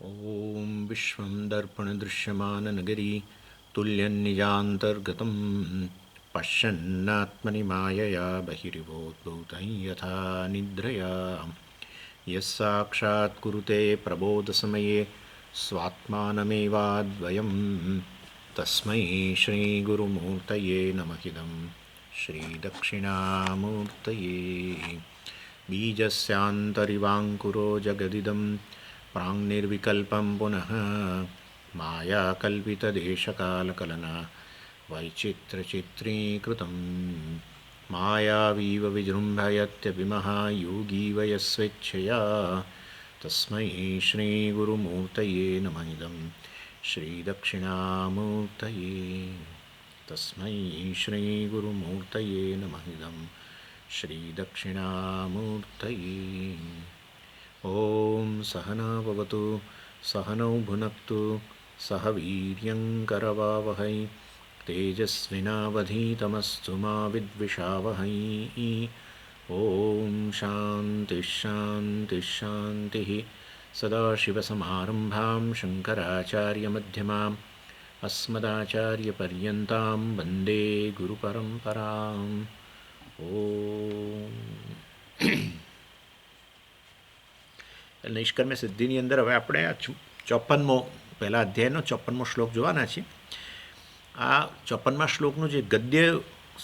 ॐ विश्वं दर्पणदृश्यमाननगरी तुल्यन्निजान्तर्गतं पश्यन्नात्मनि मायया बहिरिवोद्भूतं यथा निद्रया यस्साक्षात् कुरुते प्रबोधसमये स्वात्मानमेवाद्वयं तस्मै श्रीगुरुमूर्तये नमः श्रीदक्षिणामूर्तये बीजस्यान्तरिवाङ्कुरो जगदिदं प्राङ्निर्विकल्पं पुनः मायाकल्पितदेशकालकलना वैचित्र्यचित्रीकृतं मायावीव विजृम्भयत्यपि योगीव यस्वेच्छया तस्मै श्रीगुरुमूर्तये नमः श्रीदक्षिणामूर्तये तस्मै श्रीगुरुमूर्तये नमः श्रीदक्षिणामूर्तये। ॐ सहना भवतु सहनौ भुनक्तु सह वीर्यङ्करवावहै तेजस्विनावधीतमस्तु मा विद्विषावहै। ॐ शान्तिः शान्तिः शान्तिः। सदाशिवसमारम्भां शङ्कराचार्यमध्यमाम् अस्मदाचार्यपर्यन्तां वन्दे गुरुपरम्पराम्। નિષ્કર્મ્ય સિદ્ધિની અંદર હવે આપણે આ 54મો પહેલા અધ્યાયનો 54મો શ્લોક જોવાના છે. આ 54મા શ્લોકનું જે ગદ્ય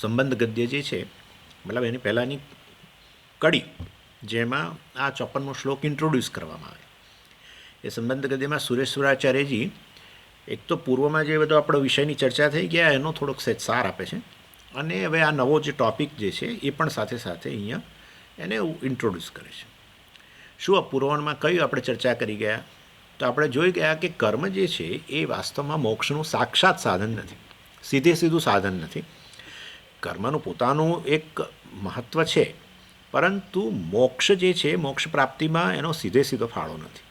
સંબંધ ગદ્ય જે છે, મતલબ એની પહેલાંની કડી જેમાં આ 54મો શ્લોક ઇન્ટ્રોડ્યુસ કરવામાં આવે એ સંબંધ ગદ્યમાં સુરેશ્વરાચાર્યજી એક તો પૂર્વમાં જે બધો આપણો વિષયની ચર્ચા થઈ ગયા એનો થોડોક સહેજ સાર આપે છે, અને હવે આ નવો જે ટૉપિક જે છે એ પણ સાથે સાથે અહીંયા એને ઇન્ટ્રોડ્યુસ કરે છે. શું આ પૂર્વમાં કયું આપણે ચર્ચા કરી ગયા? તો આપણે જોઈ ગયા કે કર્મ જે છે એ વાસ્તવમાં મોક્ષનું સાક્ષાત સાધન નથી, સીધું સાધન નથી. કર્મનું પોતાનું એક મહત્ત્વ છે, પરંતુ મોક્ષ જે છે મોક્ષ પ્રાપ્તિમાં એનો સીધો ફાળો નથી.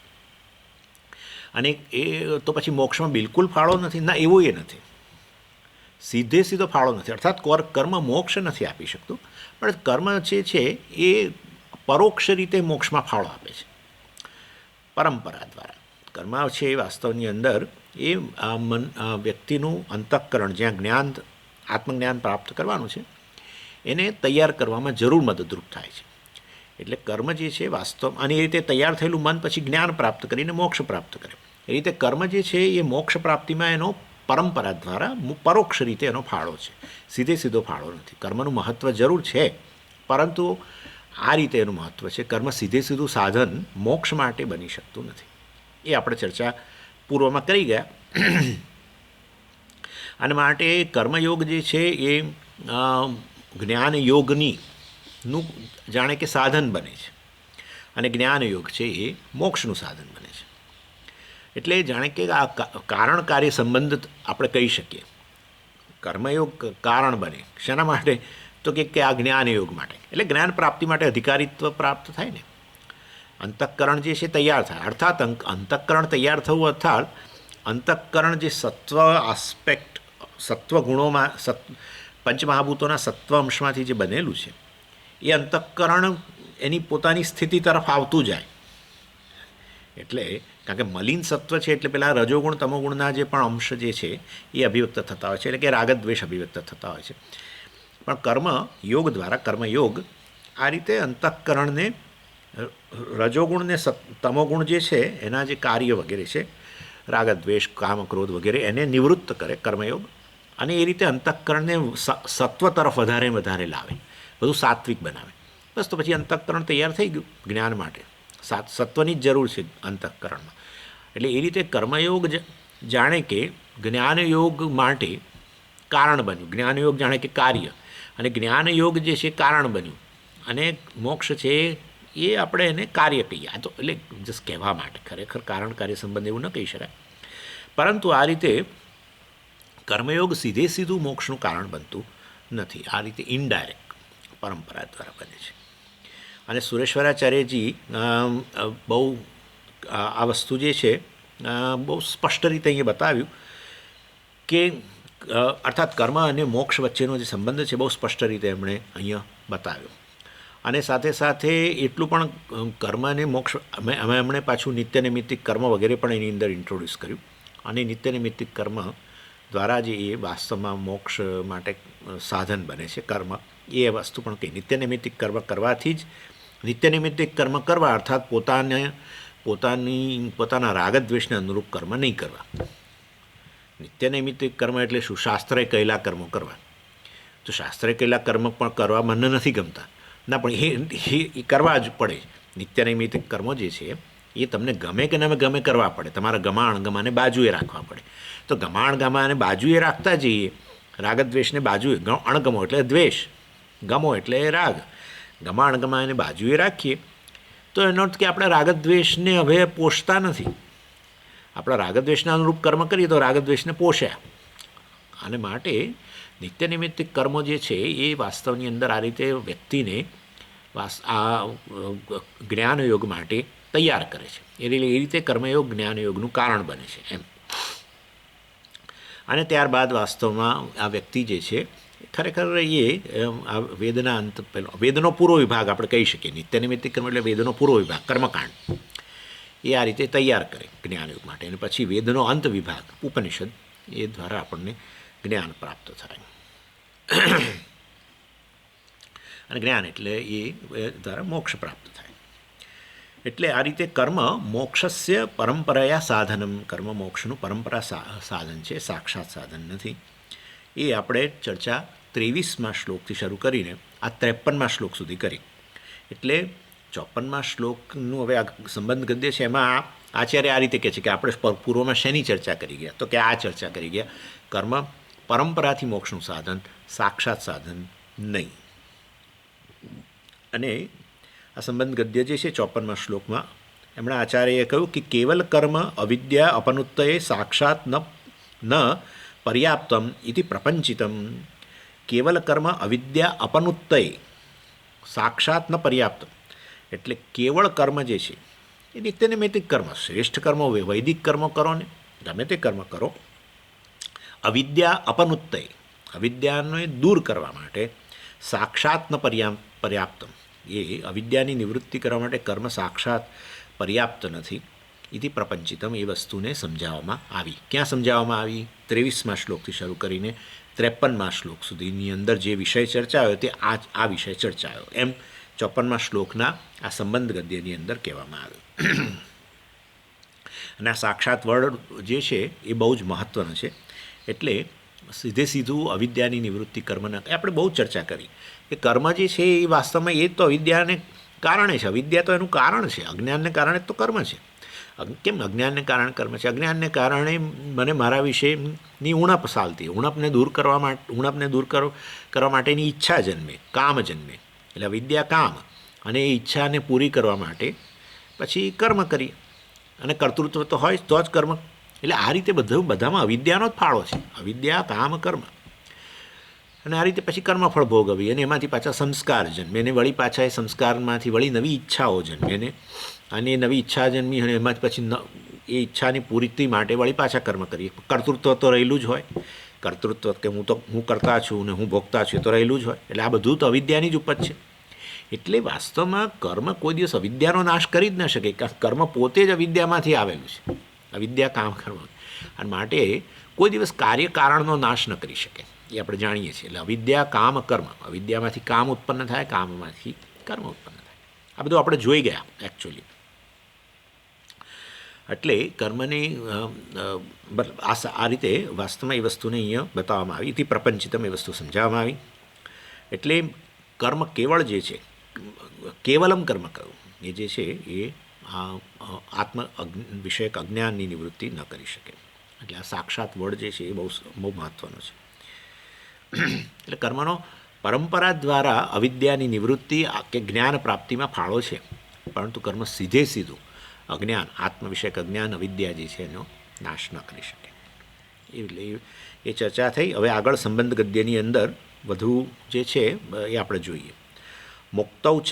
અને એ તો પછી મોક્ષમાં બિલકુલ ફાળો નથી ના, એવો એ નથી. સીધો ફાળો નથી, અર્થાત કર્મ મોક્ષ નથી આપી શકતું, પણ કર્મ જે છે એ પરોક્ષ રીતે મોક્ષમાં ફાળો આપે છે પરંપરા દ્વારા. કર્મ છે એ વાસ્તવની અંદર એ વ્યક્તિનું અંતઃકરણ, જ્યાં આત્મજ્ઞાન પ્રાપ્ત કરવાનું છે એને તૈયાર કરવામાં જરૂર મદદરૂપ થાય છે. એટલે કર્મ જે છે વાસ્તવ, અને એ રીતે તૈયાર થયેલું મન પછી જ્ઞાન પ્રાપ્ત કરીને મોક્ષ પ્રાપ્ત કરે. એ રીતે કર્મ જે છે એ મોક્ષ પ્રાપ્તિમાં એનો પરંપરા દ્વારા પરોક્ષ રીતે એનો ફાળો છે, સીધો ફાળો નથી. કર્મનું મહત્ત્વ જરૂર છે, પરંતુ આ રીતે એનું મહત્ત્વ છે. કર્મ સીધું સાધન મોક્ષ માટે બની શકતું નથી. એ આપણે ચર્ચા પૂર્વમાં કરી ગયા. અને માટે કર્મયોગ જે છે એ જ્ઞાન યોગનું જાણે કે સાધન બને છે, અને જ્ઞાનયોગ છે એ મોક્ષનું સાધન બને છે. એટલે જાણે કે આ કારણ કાર્ય સંબંધ આપણે કહી શકીએ. કર્મયોગ કારણ બને શેના માટે? તો કે આ જ્ઞાનયોગ માટે, એટલે જ્ઞાન પ્રાપ્તિ માટે અધિકારીત્વ પ્રાપ્ત થાય ને, અંતઃકરણ જે છે તૈયાર થાય. અર્થાત અંતઃકરણ તૈયાર થવું અર્થાત અંતઃકરણ જે સત્વ આસ્પેક્ટ, સત્વ ગુણોમાં, પંચમહાભૂતોના સત્વ અંશમાંથી જે બનેલું છે એ અંતઃકરણ એની પોતાની સ્થિતિ તરફ આવતું જાય. એટલે કારણ કે મલિન સત્વ છે એટલે પેલા રજોગુણ તમોગુણના જે પણ અંશ જે છે એ અભિવ્યક્ત થતા હોય છે, એટલે કે રાગદ્વેષ અભિવ્યક્ત થતા હોય છે. પણ કર્મયોગ દ્વારા, કર્મયોગ આ રીતે અંતઃકરણને, રજોગુણને તમોગુણ જે છે એના જે કાર્ય વગેરે છે, રાગદ્વેષ કામ ક્રોધ વગેરે, એને નિવૃત્ત કરે કર્મયોગ. અને એ રીતે અંતઃકરણને સત્વ તરફ વધારે લાવે, બધું સાત્વિક બનાવે. બસ તો પછી અંતઃકરણ તૈયાર થઈ ગયું જ્ઞાન માટે. સત્વની જ જરૂર છે અંતઃકરણમાં. એટલે એ રીતે કર્મયોગ જાણે કે જ્ઞાનયોગ માટે કારણ બન્યું, જ્ઞાનયોગ જાણે કે કાર્ય, અને જ્ઞાનયોગ જે છે કારણ બન્યું, અને મોક્ષ છે એ આપણે એને કાર્ય કહીએ. આ તો એટલે જસ્ટ કહેવા માટે, ખરેખર કારણ કાર્ય સંબંધ એવું ન કહી શકાય. પરંતુ આ રીતે કર્મયોગ સીધું મોક્ષનું કારણ બનતું નથી, આ રીતે ઇનડાયરેક્ટ પરંપરા દ્વારા બને છે. અને સુરેશ્વરાચાર્યજી બહુ આ વસ્તુ જે છે બહુ સ્પષ્ટ રીતે અહીંયા બતાવ્યું કે અર્થાત કર્મ અને મોક્ષ વચ્ચેનો જે સંબંધ છે બહુ સ્પષ્ટ રીતે એમણે અહીંયા બતાવ્યો. અને સાથે સાથે એટલું પણ કર્મ અને મોક્ષ અમે એમણે પાછું નિત્ય નૈમિત્તિક કર્મ વગેરે પણ એની અંદર ઇન્ટ્રોડ્યુસ કર્યું. અને નિત્ય નૈમિત્તિક કર્મ દ્વારા જે એ વાસ્તવમાં મોક્ષ માટે સાધન બને છે કર્મ, એ વસ્તુ પણ કહી. નિત્ય નૈમિત્તિક કર્મ કરવાથી જ નિત્ય નૈમિત્તિક કર્મ કરવા અર્થાત પોતાના રાગદ્વેષને અનુરૂપ કર્મ નહીં કરવા. નિત્ય નૈમિત્તિક કર્મ એટલે શું? શાસ્ત્રે કહેલા કર્મો કરવા. તો શાસ્ત્રે કહેલા કર્મ પણ કરવા મને નથી ગમતા ના, પણ એ કરવા જ પડે. નિત્ય નૈમિત્તિક કર્મો જે છે એ તમને ગમે કે ન ગમે કરવા પડે. તમારા ગમાણ ગમાને બાજુએ રાખવા પડે. તો ગમાણ ગમાને બાજુએ રાખતા જઈએ, રાગદ્વેષને બાજુએ, અણગમો એટલે દ્વેષ, ગમો એટલે રાગ, ગમાણ ગમાને બાજુએ રાખીએ તો એનો અર્થ કે આપણે રાગદ્વેષને હવે પોષતા નથી. આપણા રાગદ્વેષના અનુરૂપ કર્મ કરીએ તો રાગદ્વેષને પોષ્યા. અને માટે નિત્ય નૈમિત્તિક કર્મો જે છે એ વાસ્તવની અંદર આ રીતે વ્યક્તિને આ જ્ઞાનયોગ માટે તૈયાર કરે છે. એ રીતે કર્મયોગ જ્ઞાનયોગનું કારણ બને છે એમ. અને ત્યારબાદ વાસ્તવમાં આ વ્યક્તિ જે છે ખરેખર એ આ વેદના અંત પહેલો વેદનો પૂરો વિભાગ આપણે કહી શકીએ. નિત્ય નૈમિત્તિક કર્મ એટલે વેદનો પૂરો વિભાગ કર્મકાંડ એ આ રીતે તૈયાર કરે જ્ઞાનયોગ માટે. અને પછી વેદનો અંત વિભાગ ઉપનિષદ એ દ્વારા આપણને જ્ઞાન પ્રાપ્ત થાય. અને જ્ઞાન એટલે એ દ્વારા મોક્ષ પ્રાપ્ત થાય. એટલે આ રીતે કર્મ મોક્ષસ્ય પરંપરાયા સાધનમ, કર્મ મોક્ષનું પરંપરા સાધન છે, સાક્ષાત સાધન નથી. એ આપણે ચર્ચા 23મા શ્લોકથી શરૂ કરીને આ 53મા શ્લોક સુધી કરી. એટલે 54મા શ્લોકનું હવે આ સંબંધ ગદ્ય છે. એમાં આચાર્ય આ રીતે કહે છે કે આપણે પૂર્વમાં શેની ચર્ચા કરી ગયા? તો કે આ ચર્ચા કરી ગયા કર્મ પરંપરાથી મોક્ષનું સાધન, સાક્ષાત સાધન નહીં. અને આ સંબંધ ગદ્ય જે છે 54મા શ્લોકમાં એમણે આચાર્યએ કહ્યું કે કેવલ કર્મ અવિદ્યા અપનુત્તયે સાક્ષાત ન પર્યાપ્તમ ઇતિ પ્રપંચિતમ. કેવલ કર્મ અવિદ્યા અપનુત્તયે સાક્ષાત ન પર્યાપ્તમ એટલે કેવળ કર્મ જે છે એ નિત્ય નૈમિત્તિક કર્મ, શ્રેષ્ઠ કર્મો, વૈદિક કર્મો કરો ને ગમે તે કર્મ કરો, અવિદ્યા અપનુત્તયે અવિદ્યાને દૂર કરવા માટે, સાક્ષાત ન પર્યાપ્તમ એ અવિદ્યાની નિવૃત્તિ કરવા માટે કર્મ સાક્ષાત પર્યાપ્ત નથી. ઇતિ પ્રપંચિતમ એ વસ્તુને સમજાવવામાં આવી. ક્યાં સમજાવવામાં આવી? 23મા શ્લોકથી શરૂ કરીને 53મા શ્લોક સુધીની અંદર જે વિષય ચર્ચાયો તે આ વિષય ચર્ચાયો એમ 54મા શ્લોકના આ સંબંધ ગદ્યની અંદર કહેવામાં આવ્યું. અને આ સાક્ષાત વર્ડ જે છે એ બહુ જ મહત્ત્વનો છે. એટલે સીધું અવિદ્યાની નિવૃત્તિ કર્મના આપણે બહુ ચર્ચા કરી કે કર્મ જે છે એ વાસ્તવમાં એ તો અવિદ્યાને કારણે છે. અવિદ્યા તો એનું કારણ છે, અજ્ઞાનને કારણે તો કર્મ છે. કેમ અજ્ઞાનને કારણે કર્મ છે? અજ્ઞાનને કારણે મને મારા વિશેની ઉણપ ચાલતી, ઉણપને દૂર કરવા માટેની ઈચ્છા જન્મે, કામ જન્મે. એટલે અવિદ્યા કામ, અને એ ઈચ્છાને પૂરી કરવા માટે પછી કર્મ કરીએ. અને કર્તૃત્વ તો હોય તો જ કર્મ. એટલે આ રીતે બધામાં અવિદ્યાનો જ ફાળો છે. અવિદ્યા કામ કર્મ. અને આ રીતે પછી કર્મફળ ભોગવીએ અને એમાંથી પાછા સંસ્કાર જન્મે અને વળી પાછા એ સંસ્કારમાંથી વળી નવી ઈચ્છાઓ જન્મે અને એ નવી ઈચ્છા જન્મી અને એમાંથી પછી એ ઈચ્છાની પૂર્તિ માટે વળી પાછા કર્મ કરીએ. કર્તૃત્વ તો રહેલું જ હોય. કર્તૃત્વ કે હું કરતા છું ને હું ભોગતા છું એ તો રહેલું જ હોય. એટલે આ બધું તો અવિદ્યાની જ ઉપજ છે. એટલે વાસ્તવમાં કર્મ કોઈ દિવસ અવિદ્યાનો નાશ કરી જ ન શકે. કર્મ પોતે જ અવિદ્યામાંથી આવેલું છે. અવિદ્યા કામ કર્મ. અને માટે કોઈ દિવસ કાર્ય કારણનો નાશ ન કરી શકે એ આપણે જાણીએ છીએ. એટલે અવિદ્યા કામ કર્મ, અવિદ્યામાંથી કામ ઉત્પન્ન થાય, કામમાંથી કર્મ ઉત્પન્ન થાય. આ બધું આપણે જોઈ ગયા એકચ્યુઅલી. એટલે કર્મની આ રીતે વાસ્તવમાં એ વસ્તુને અહીંયા બતાવવામાં આવી. એથી પ્રપંચિતમ એ વસ્તુ સમજાવવામાં આવી. એટલે કર્મ કેવળ જે છે, કેવલમ કર્મ કહ્યું એ જે છે એ આત્મ વિષયક અજ્ઞાનની નિવૃત્તિ ન કરી શકે. એટલે આ સાક્ષાત વર્ડ જે છે એ બહુ મહત્ત્વનો છે. એટલે કર્મનો પરંપરા દ્વારા અવિદ્યાની નિવૃત્તિ કે જ્ઞાન પ્રાપ્તિમાં ફાળો છે, પરંતુ કર્મ સીધું અજ્ઞાન, આત્મવિષયક અજ્ઞાન, અવિદ્યા જે છે એનો નાશ ન કરી શકે. એટલે એ ચર્ચા થઈ. હવે આગળ સંબંધ ગદ્યની અંદર વધુ જે છે એ આપણે જોઈએ. મુક્તૌ ચ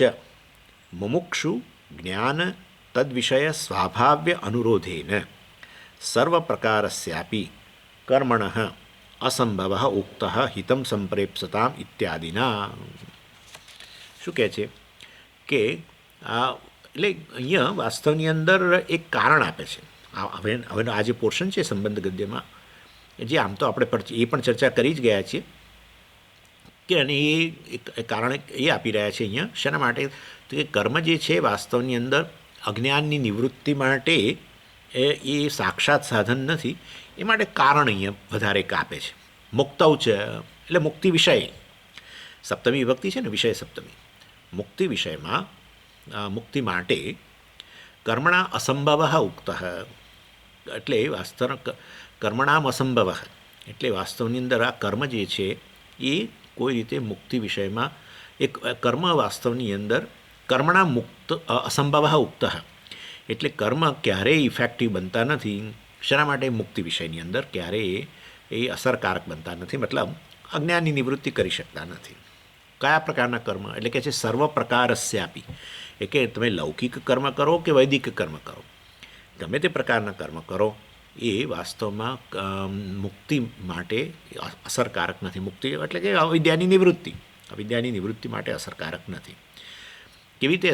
મુમુક્ષુ જ્ઞાન તદ્વિષય સ્વાભાવ્ય અનુરોધેન સર્વ પ્રકારસ્યાપી કર્મણઃ અસંભવ ઉક્ત હિતમ સંપ્રેપ્સતામ ઇત્યાદિના. શું કહે છે કે એટલે અહીંયા વાસ્તવની અંદર એક કારણ આપે છે. હવેનો આ જે પોર્શન છે સંબંધ ગદ્યમાં, જે આમ તો આપણે એ પણ ચર્ચા કરી જ ગયા છીએ કે અને એ કારણ એ આપી રહ્યા છે અહીંયા શાના માટે, તો કે કર્મ જે છે વાસ્તવની અંદર અજ્ઞાનની નિવૃત્તિ માટે એ સાક્ષાત સાધન નથી, એ માટે કારણ અહીંયા વધારે આપે છે. મુક્તૌ છે એટલે મુક્તિ વિષય, સપ્તમી વિભક્તિ છે ને, વિષય સપ્તમી. મુક્તિ વિષયમાં મુક્તિ માટે કર્મણા અસંભવ ઉક્ત, એટલે વાસ્તવ કર્મણામ અસંભવ એટલે વાસ્તવની અંદર આ કર્મ જે છે એ કોઈ રીતે મુક્તિ વિષયમાં એક કર્મ વાસ્તવની અંદર કર્મણા મુક્ત અસંભવ ઉક્ત, એટલે કર્મ ક્યારેય ઇફેક્ટિવ બનતા નથી. શા માટે? મુક્તિ વિષયની અંદર ક્યારેય એ અસરકારક બનતા નથી, મતલબ અજ્ઞાનની નિવૃત્તિ કરી શકતા નથી. કયા પ્રકારના કર્મ? એટલે કે છે સર્વ પ્રકારસ્યાપી, એ કે તમે લૌકિક કર્મ કરો કે વૈદિક કર્મ કરો, ગમે તે પ્રકારના કર્મ કરો એ વાસ્તવમાં મુક્તિ માટે અસરકારક નથી. મુક્તિ એટલે કે અવિદ્યાની નિવૃત્તિ માટે અસરકારક નથી. કેવી રીતે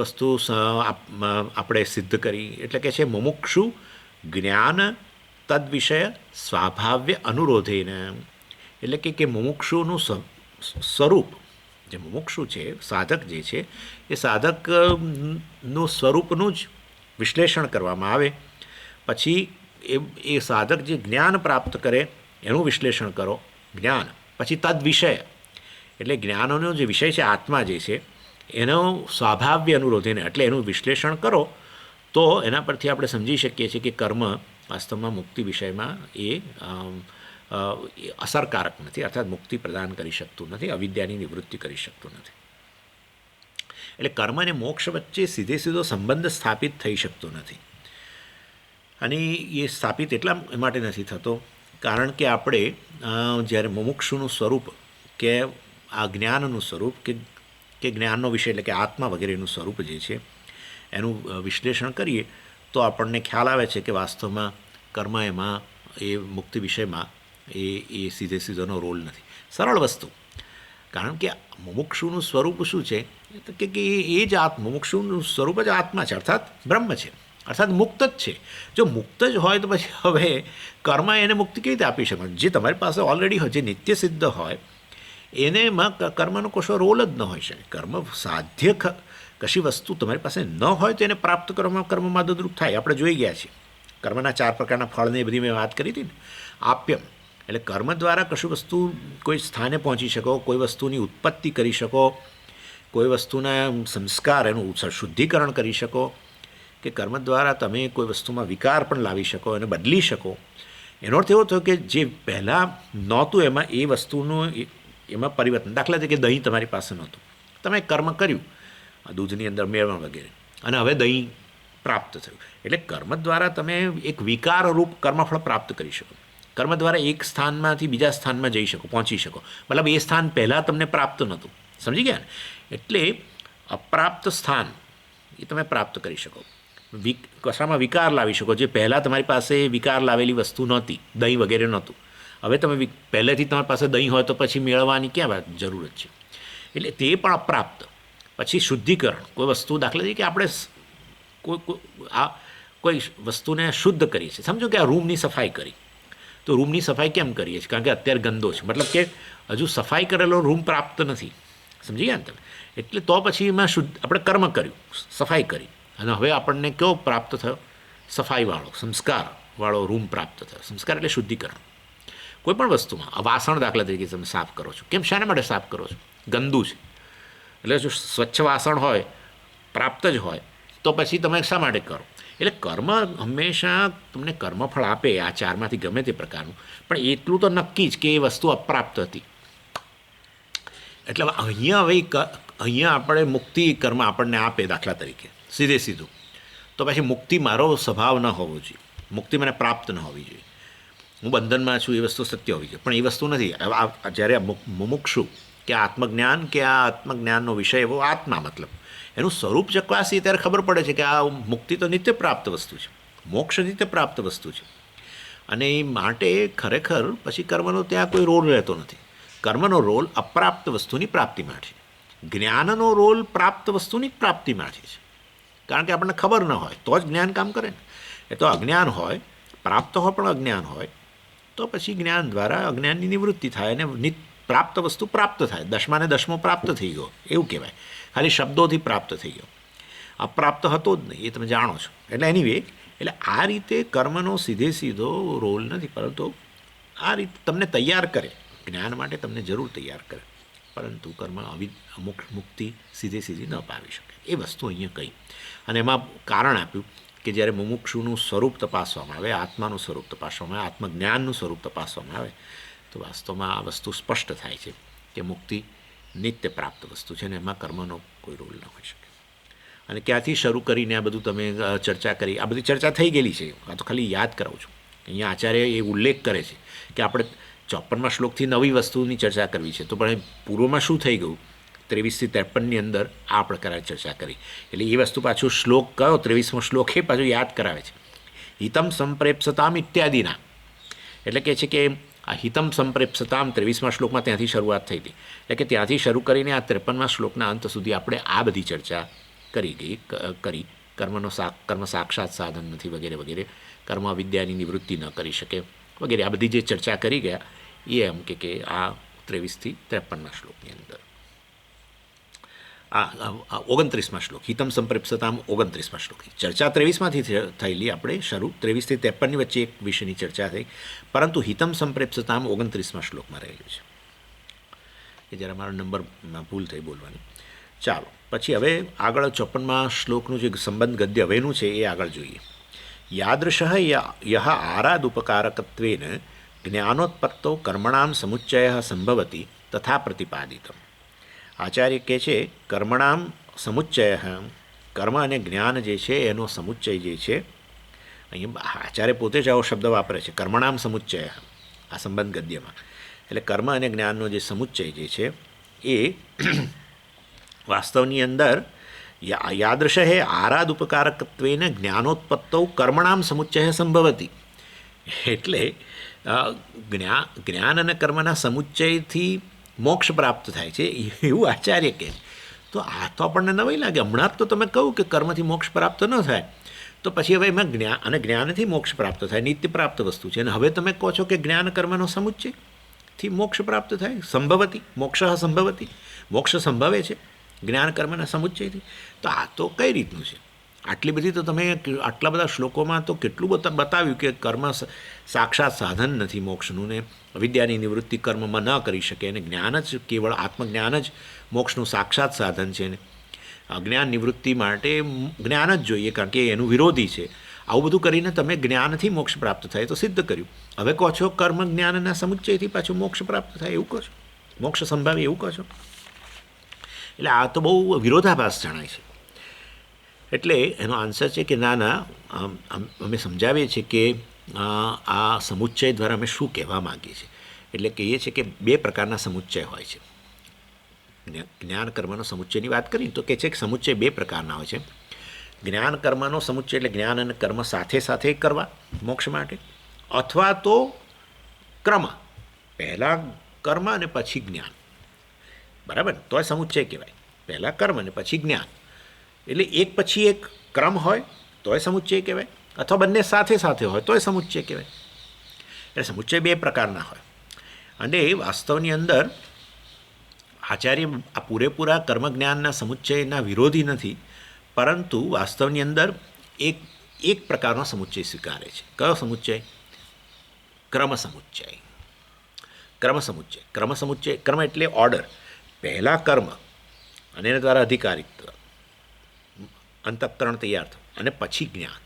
વસ્તુ આપણે સિદ્ધ કરી? એટલે કે છે મુમુક્ષુ જ્ઞાન તદ્વિષય સ્વાભાવ્ય અનુરોધેને, એટલે કે મુમુક્ષુનું સ્વરૂપ, જે મુમુક્ષુ છે સાધક જે છે એ સાધકનું સ્વરૂપનું જ વિશ્લેષણ કરવામાં આવે, પછી એ સાધક જે જ્ઞાન પ્રાપ્ત કરે એનું વિશ્લેષણ કરો, જ્ઞાન, પછી તદ વિષય એટલે જ્ઞાનોનો જે વિષય છે આત્મા જે છે એનો સ્વાભાવ્ય અનુરોધીને એટલે એનું વિશ્લેષણ કરો, તો એના પરથી આપણે સમજી શકીએ છીએ કે કર્મ વાસ્તવમાં મુક્તિ વિષયમાં એ અસરકારક નથી, અર્થાત મુક્તિ પ્રદાન કરી શકતું નથી, અવિદ્યાની નિવૃત્તિ કરી શકતું નથી. એટલે કર્મ અને મોક્ષ વચ્ચે સીધો સંબંધ સ્થાપિત થઈ શકતો નથી. અને એ સ્થાપિત એટલા માટે નથી થતો કારણ કે આપણે જ્યારે મુમુક્ષુનું સ્વરૂપ કે આ જ્ઞાનનું સ્વરૂપ કે જ્ઞાનનો વિષય એટલે કે આત્મા વગેરેનું સ્વરૂપ જે છે એનું વિશ્લેષણ કરીએ તો આપણને ખ્યાલ આવે છે કે વાસ્તવમાં કર્મ એમાં એ મુક્તિ વિષયમાં એ સીધોનો રોલ નથી. સરળ વસ્તુ, કારણ કે મુમુક્ષુનું સ્વરૂપ શું છે કે એ જ મુમુક્ષુનું સ્વરૂપ જ આત્મા છે, અર્થાત બ્રહ્મ છે, અર્થાત મુક્ત જ છે. જો મુક્ત જ હોય તો પછી હવે કર્મ એને મુક્તિ કેવી રીતે આપી શકે? જે તમારી પાસે ઓલરેડી હોય, જે નિત્ય સિદ્ધ હોય એને એમાં કર્મનો કશો રોલ જ ન હોઈ શકે. કર્મ સાધ્ય કશી વસ્તુ તમારી પાસે ન હોય તો એને પ્રાપ્ત કરવામાં કર્મ મદદરૂપ થાય. આપણે જોઈ ગયા છીએ કર્મના 4 પ્રકારના ફળને એ બધી મેં વાત કરી હતી ને. આપ્યમ એટલે કર્મ દ્વારા કશું વસ્તુ કોઈ સ્થાને પહોંચી શકો, કોઈ વસ્તુની ઉત્પત્તિ કરી શકો, કોઈ વસ્તુના સંસ્કાર એનું શુદ્ધિકરણ કરી શકો, કે કર્મ દ્વારા તમે કોઈ વસ્તુમાં વિકાર પણ લાવી શકો અને બદલી શકો. એનો અર્થ એવો થયો કે જે પહેલાં નહોતું એમાં એ વસ્તુનું એમાં પરિવર્તન. દાખલા તરીકે દહીં તમારી પાસે નહોતું, તમે કર્મ કર્યું દૂધની અંદર મેળવણ વગેરે, અને હવે દહીં પ્રાપ્ત થયું. એટલે કર્મ દ્વારા તમે એક વિકારરૂપ કર્મફળ પ્રાપ્ત કરી શકો. કર્મ દ્વારા એક સ્થાનમાંથી બીજા સ્થાનમાં જઈ શકો, પહોંચી શકો, મતલબ એ સ્થાન પહેલાં તમને પ્રાપ્ત નહોતું. સમજી ગયા ને? એટલે અપ્રાપ્ત સ્થાન એ તમે પ્રાપ્ત કરી શકો. કશામાં વિકાર લાવી શકો, જે પહેલાં તમારી પાસે વિકાર લાવેલી વસ્તુ નહોતી, દહીં વગેરે નહોતું. હવે તમે પહેલેથી તમારી પાસે દહીં હોય તો પછી મેળવવાની ક્યાં જરૂરત છે? એટલે તે પણ અપ્રાપ્ત. પછી શુદ્ધિકરણ, કોઈ વસ્તુ દાખલા તરીકે આપણે કોઈ વસ્તુને શુદ્ધ કરીએ છીએ. સમજો કે આ રૂમની સફાઈ કરી, તો રૂમની સફાઈ કેમ કરીએ છીએ? કારણ કે અત્યારે ગંદો છે, મતલબ કે હજુ સફાઈ કરેલો રૂમ પ્રાપ્ત નથી. સમજી ગયા ને તમે? એટલે તો પછી એમાં આપણે કર્મ કર્યું, સફાઈ કરી, અને હવે આપણને કેવો પ્રાપ્ત થયો? સફાઈવાળો, સંસ્કારવાળો રૂમ પ્રાપ્ત થયો. સંસ્કાર એટલે શુદ્ધિકરણ. કોઈ પણ વસ્તુમાં વાસણ દાખલા તરીકે તમે સાફ કરો છો, કેમ શાના માટે સાફ કરો છો? ગંદુ છે. એટલે જો સ્વચ્છ વાસણ હોય, પ્રાપ્ત જ હોય, તો પછી તમે શા માટે કરો? એટલે કર્મ હંમેશા તમને કર્મફળ આપે આ 4માંથી ગમે તે પ્રકારનું, પણ એટલું તો નક્કી જ કે એ વસ્તુ અપ્રાપ્ત હતી. એટલે અહીંયા આપણે મુક્તિ કર્મ આપણને આપે દાખલા તરીકે સીધું, તો પછી મુક્તિ મારો સ્વભાવ ન હોવો જોઈએ, મુક્તિ મને પ્રાપ્ત ન હોવી જોઈએ. હું બંધનમાં છું એ વસ્તુ સત્ય હોવી જોઈએ, પણ એ વસ્તુ નથી. જ્યારે મુમુક્ષુ કે આત્મજ્ઞાન કે આ આત્મજ્ઞાનનો વિષય એવો આત્મા, મતલબ એનું સ્વરૂપ ચકવાસીએ ત્યારે ખબર પડે છે કે આ મુક્તિ તો નિત્ય પ્રાપ્ત વસ્તુ છે, મોક્ષ નિત્ય પ્રાપ્ત વસ્તુ છે. અને એ માટે ખરેખર પછી કર્મનો ત્યાં કોઈ રોલ રહેતો નથી. કર્મનો રોલ અપ્રાપ્ત વસ્તુની પ્રાપ્તિ માટે છે. જ્ઞાનનો રોલ પ્રાપ્ત વસ્તુની પ્રાપ્તિમાંથી છે, કારણ કે આપણને ખબર ન હોય તો જ જ્ઞાન કામ કરે ને. એ તો અજ્ઞાન હોય, પ્રાપ્ત હોય પણ અજ્ઞાન હોય, તો પછી જ્ઞાન દ્વારા અજ્ઞાનની નિવૃત્તિ થાય અને પ્રાપ્ત વસ્તુ પ્રાપ્ત થાય. દસમાને દસમો પ્રાપ્ત થઈ ગયો એવું કહેવાય, ખાલી શબ્દોથી પ્રાપ્ત થઈ ગયો, અપ્રાપ્ત હતો જ નહીં, એ તમે જાણો છો. એટલે એનીવે, એટલે આ રીતે કર્મનો સીધો રોલ નથી, પરંતુ આ રીતે તમને તૈયાર કરે, જ્ઞાન માટે તમને જરૂર તૈયાર કરે, પરંતુ કર્મ અમુક મુક્તિ સીધી ન પાવી શકે. એ વસ્તુ અહીંયા કહી અને એમાં કારણ આપ્યું કે જ્યારે મુમુક્ષુનું સ્વરૂપ તપાસવામાં આવે, આત્માનું સ્વરૂપ તપાસવામાં આવે, આત્મજ્ઞાનનું સ્વરૂપ તપાસવામાં આવે, તો વાસ્તવમાં આ વસ્તુ સ્પષ્ટ થાય છે કે મુક્તિ નિત્ય પ્રાપ્ત વસ્તુ છે અને એમાં કર્મનો કોઈ રોલ ન હોઈ શકે. અને ક્યાંથી શરૂ કરીને આ બધું તમે ચર્ચા કરી, આ બધી ચર્ચા થઈ ગયેલી છે, આ તો ખાલી યાદ કરાવું છું. અહીંયા આચાર્ય એ ઉલ્લેખ કરે છે કે આપણે 54મા શ્લોકથી નવી વસ્તુની ચર્ચા કરવી છે, તો પણ પૂર્વમાં શું થઈ ગયું, 23થી 53ની અંદર આ પ્રકારે ચર્ચા કરી. એટલે એ વસ્તુ પાછું શ્લોક કયો 23મો શ્લોક એ પાછું યાદ કરાવે છે. હિતમ સંપ્રેપ્સતામ ઇત્યાદિના, એટલે કહે છે કે આ હિતમ સંપ્રેપ્સતામ 23મા શ્લોકમાં ત્યાંથી શરૂઆત થઈ હતી. એટલે કે ત્યાંથી શરૂ કરીને આ 53મા શ્લોકના અંત સુધી આપણે આ બધી ચર્ચા કરી. કર્મ સાક્ષાત સાધન નથી વગેરે વગેરે, કર્મ અવિદ્યાની નિવૃત્તિ ન કરી શકે વગેરે, આ બધી જે ચર્ચા કરી ગયા એ એમ કે આ 23થી 53ના શ્લોકની અંદર. આ 29મા શ્લોક, હિતમ સંપ્રેપ્સતામ 29મા શ્લોક, ચર્ચા 23માંથી થયેલી, આપણે શરૂ 23થી 53ની વચ્ચે એક વિષયની ચર્ચા થઈ, પરંતુ હિતમ સંપ્રેપ્સતામ 29મા શ્લોકમાં રહેલું છે. એ જ્યારે મારો નંબરમાં ભૂલ થઈ બોલવાની. ચાલો પછી હવે આગળ 54મા શ્લોકનું જે સંબંધ ગદ્ય હવેનું છે એ આગળ જોઈએ. યાદૃશ યહ આરાદુપકારકત્વેન જ્ઞાનોત્પત્તો કર્મણામ સમુચ્ચય સંભવતી તથા પ્રતિપાદિતમ. આચાર્ય કહે છે કર્મણામ સમુચ્ચય, કર્મ અને જ્ઞાન જે છે એનો સમુચ્ચય જે છે, અહીંયા આચાર્ય પોતે જ આવો શબ્દ વાપરે છે, કર્મણામ સમુચ્ચય, આ સંબંધ ગદ્યમાં. એટલે કર્મ અને જ્ઞાનનો જે સમુચ્ચય જે છે એ વાસ્તવની અંદર યાદૃશ હે આરાદુપકારકત્વેન જ્ઞાનોત્પત્તૌ કર્મણામ સમુચ્ચય સંભવતી. એટલે જ્ઞાન અને કર્મના સમુચ્ચયથી મોક્ષ પ્રાપ્ત થાય છે એવું આચાર્ય કહે છે. તો આ તો આપણને નવાઈ લાગે. હમણાં જ તો તમે કહું કે કર્મથી મોક્ષ પ્રાપ્ત ન થાય, તો પછી હવે એમાં જ્ઞાનથી મોક્ષ પ્રાપ્ત થાય, નિત્ય પ્રાપ્ત વસ્તુ છે. અને હવે તમે કહો છો કે જ્ઞાન કર્મનો સમુચ્ચયથી મોક્ષ પ્રાપ્ત થાય, સંભવતી, મોક્ષ સંભવતી, મોક્ષ સંભવે છે જ્ઞાન કર્મના સમુચ્ચયથી. તો આ તો કઈ રીતનું છે? આટલી બધી તો તમે આટલા બધા શ્લોકોમાં તો કેટલું બતાવ્યું કે કર્મ સાક્ષાત સાધન નથી મોક્ષનું, ને અવિદ્યાની નિવૃત્તિ કર્મમાં ન કરી શકે, અને જ્ઞાન જ કેવળ આત્મજ્ઞાન જ મોક્ષનું સાક્ષાત સાધન છે. ને અજ્ઞાન નિવૃત્તિ માટે જ્ઞાન જ જોઈએ, કારણ કે એનું વિરોધી છે. આવું બધું કરીને તમે જ્ઞાનથી મોક્ષ પ્રાપ્ત થાય તો સિદ્ધ કર્યું. હવે કહો છો કર્મ જ્ઞાનના સમુચ્ચયથી પાછું મોક્ષ પ્રાપ્ત થાય એવું કહો છો, મોક્ષ સંભાવે એવું કહો છો. એટલે આ તો બહુ વિરોધાભાસ જણાય છે. એટલે એનો આન્સર છે કે ના, અમે સમજાવીએ છીએ કે આ સમુચ્ચય દ્વારા અમે શું કહેવા માગીએ છીએ. એટલે કહીએ છીએ કે બે પ્રકારના સમુચ્ચય હોય છે. જ્ઞાન કર્મનો સમુચ્ચયની વાત કરીએ તો કહે છે કે સમુચ્ચય બે પ્રકારના હોય છે. જ્ઞાન કર્મનો સમુચ્ચય એટલે જ્ઞાન અને કર્મ સાથે સાથે કરવા મોક્ષ માટે, અથવા તો ક્રમ, પહેલાં કર્મ અને પછી જ્ઞાન, બરાબર, તોય સમુચ્ચય કહેવાય. પહેલાં કર્મ અને પછી જ્ઞાન, એટલે એક પછી એક ક્રમ હોય તોય સમુચ્ચય કહેવાય, અથવા બંને સાથે સાથે હોય તોય સમુચ્ચય કહેવાય. એટલે સમુચ્ચય બે પ્રકારના હોય. અને વાસ્તવની અંદર આચાર્ય આ પૂરેપૂરા કર્મજ્ઞાનના સમુચ્ચયના વિરોધી નથી, પરંતુ વાસ્તવની અંદર એક પ્રકારનો સમુચ્ચય સ્વીકારે છે. કયો સમુચ્ચય? ક્રમ સમુચ્ચય. ક્રમ સમુચ્ચય, ક્રમ એટલે ઓર્ડર. પહેલાં કર્મ અને એના દ્વારા અધિકારિત્વ, અંતઃકરણ તૈયાર થયું, અને પછી જ્ઞાન.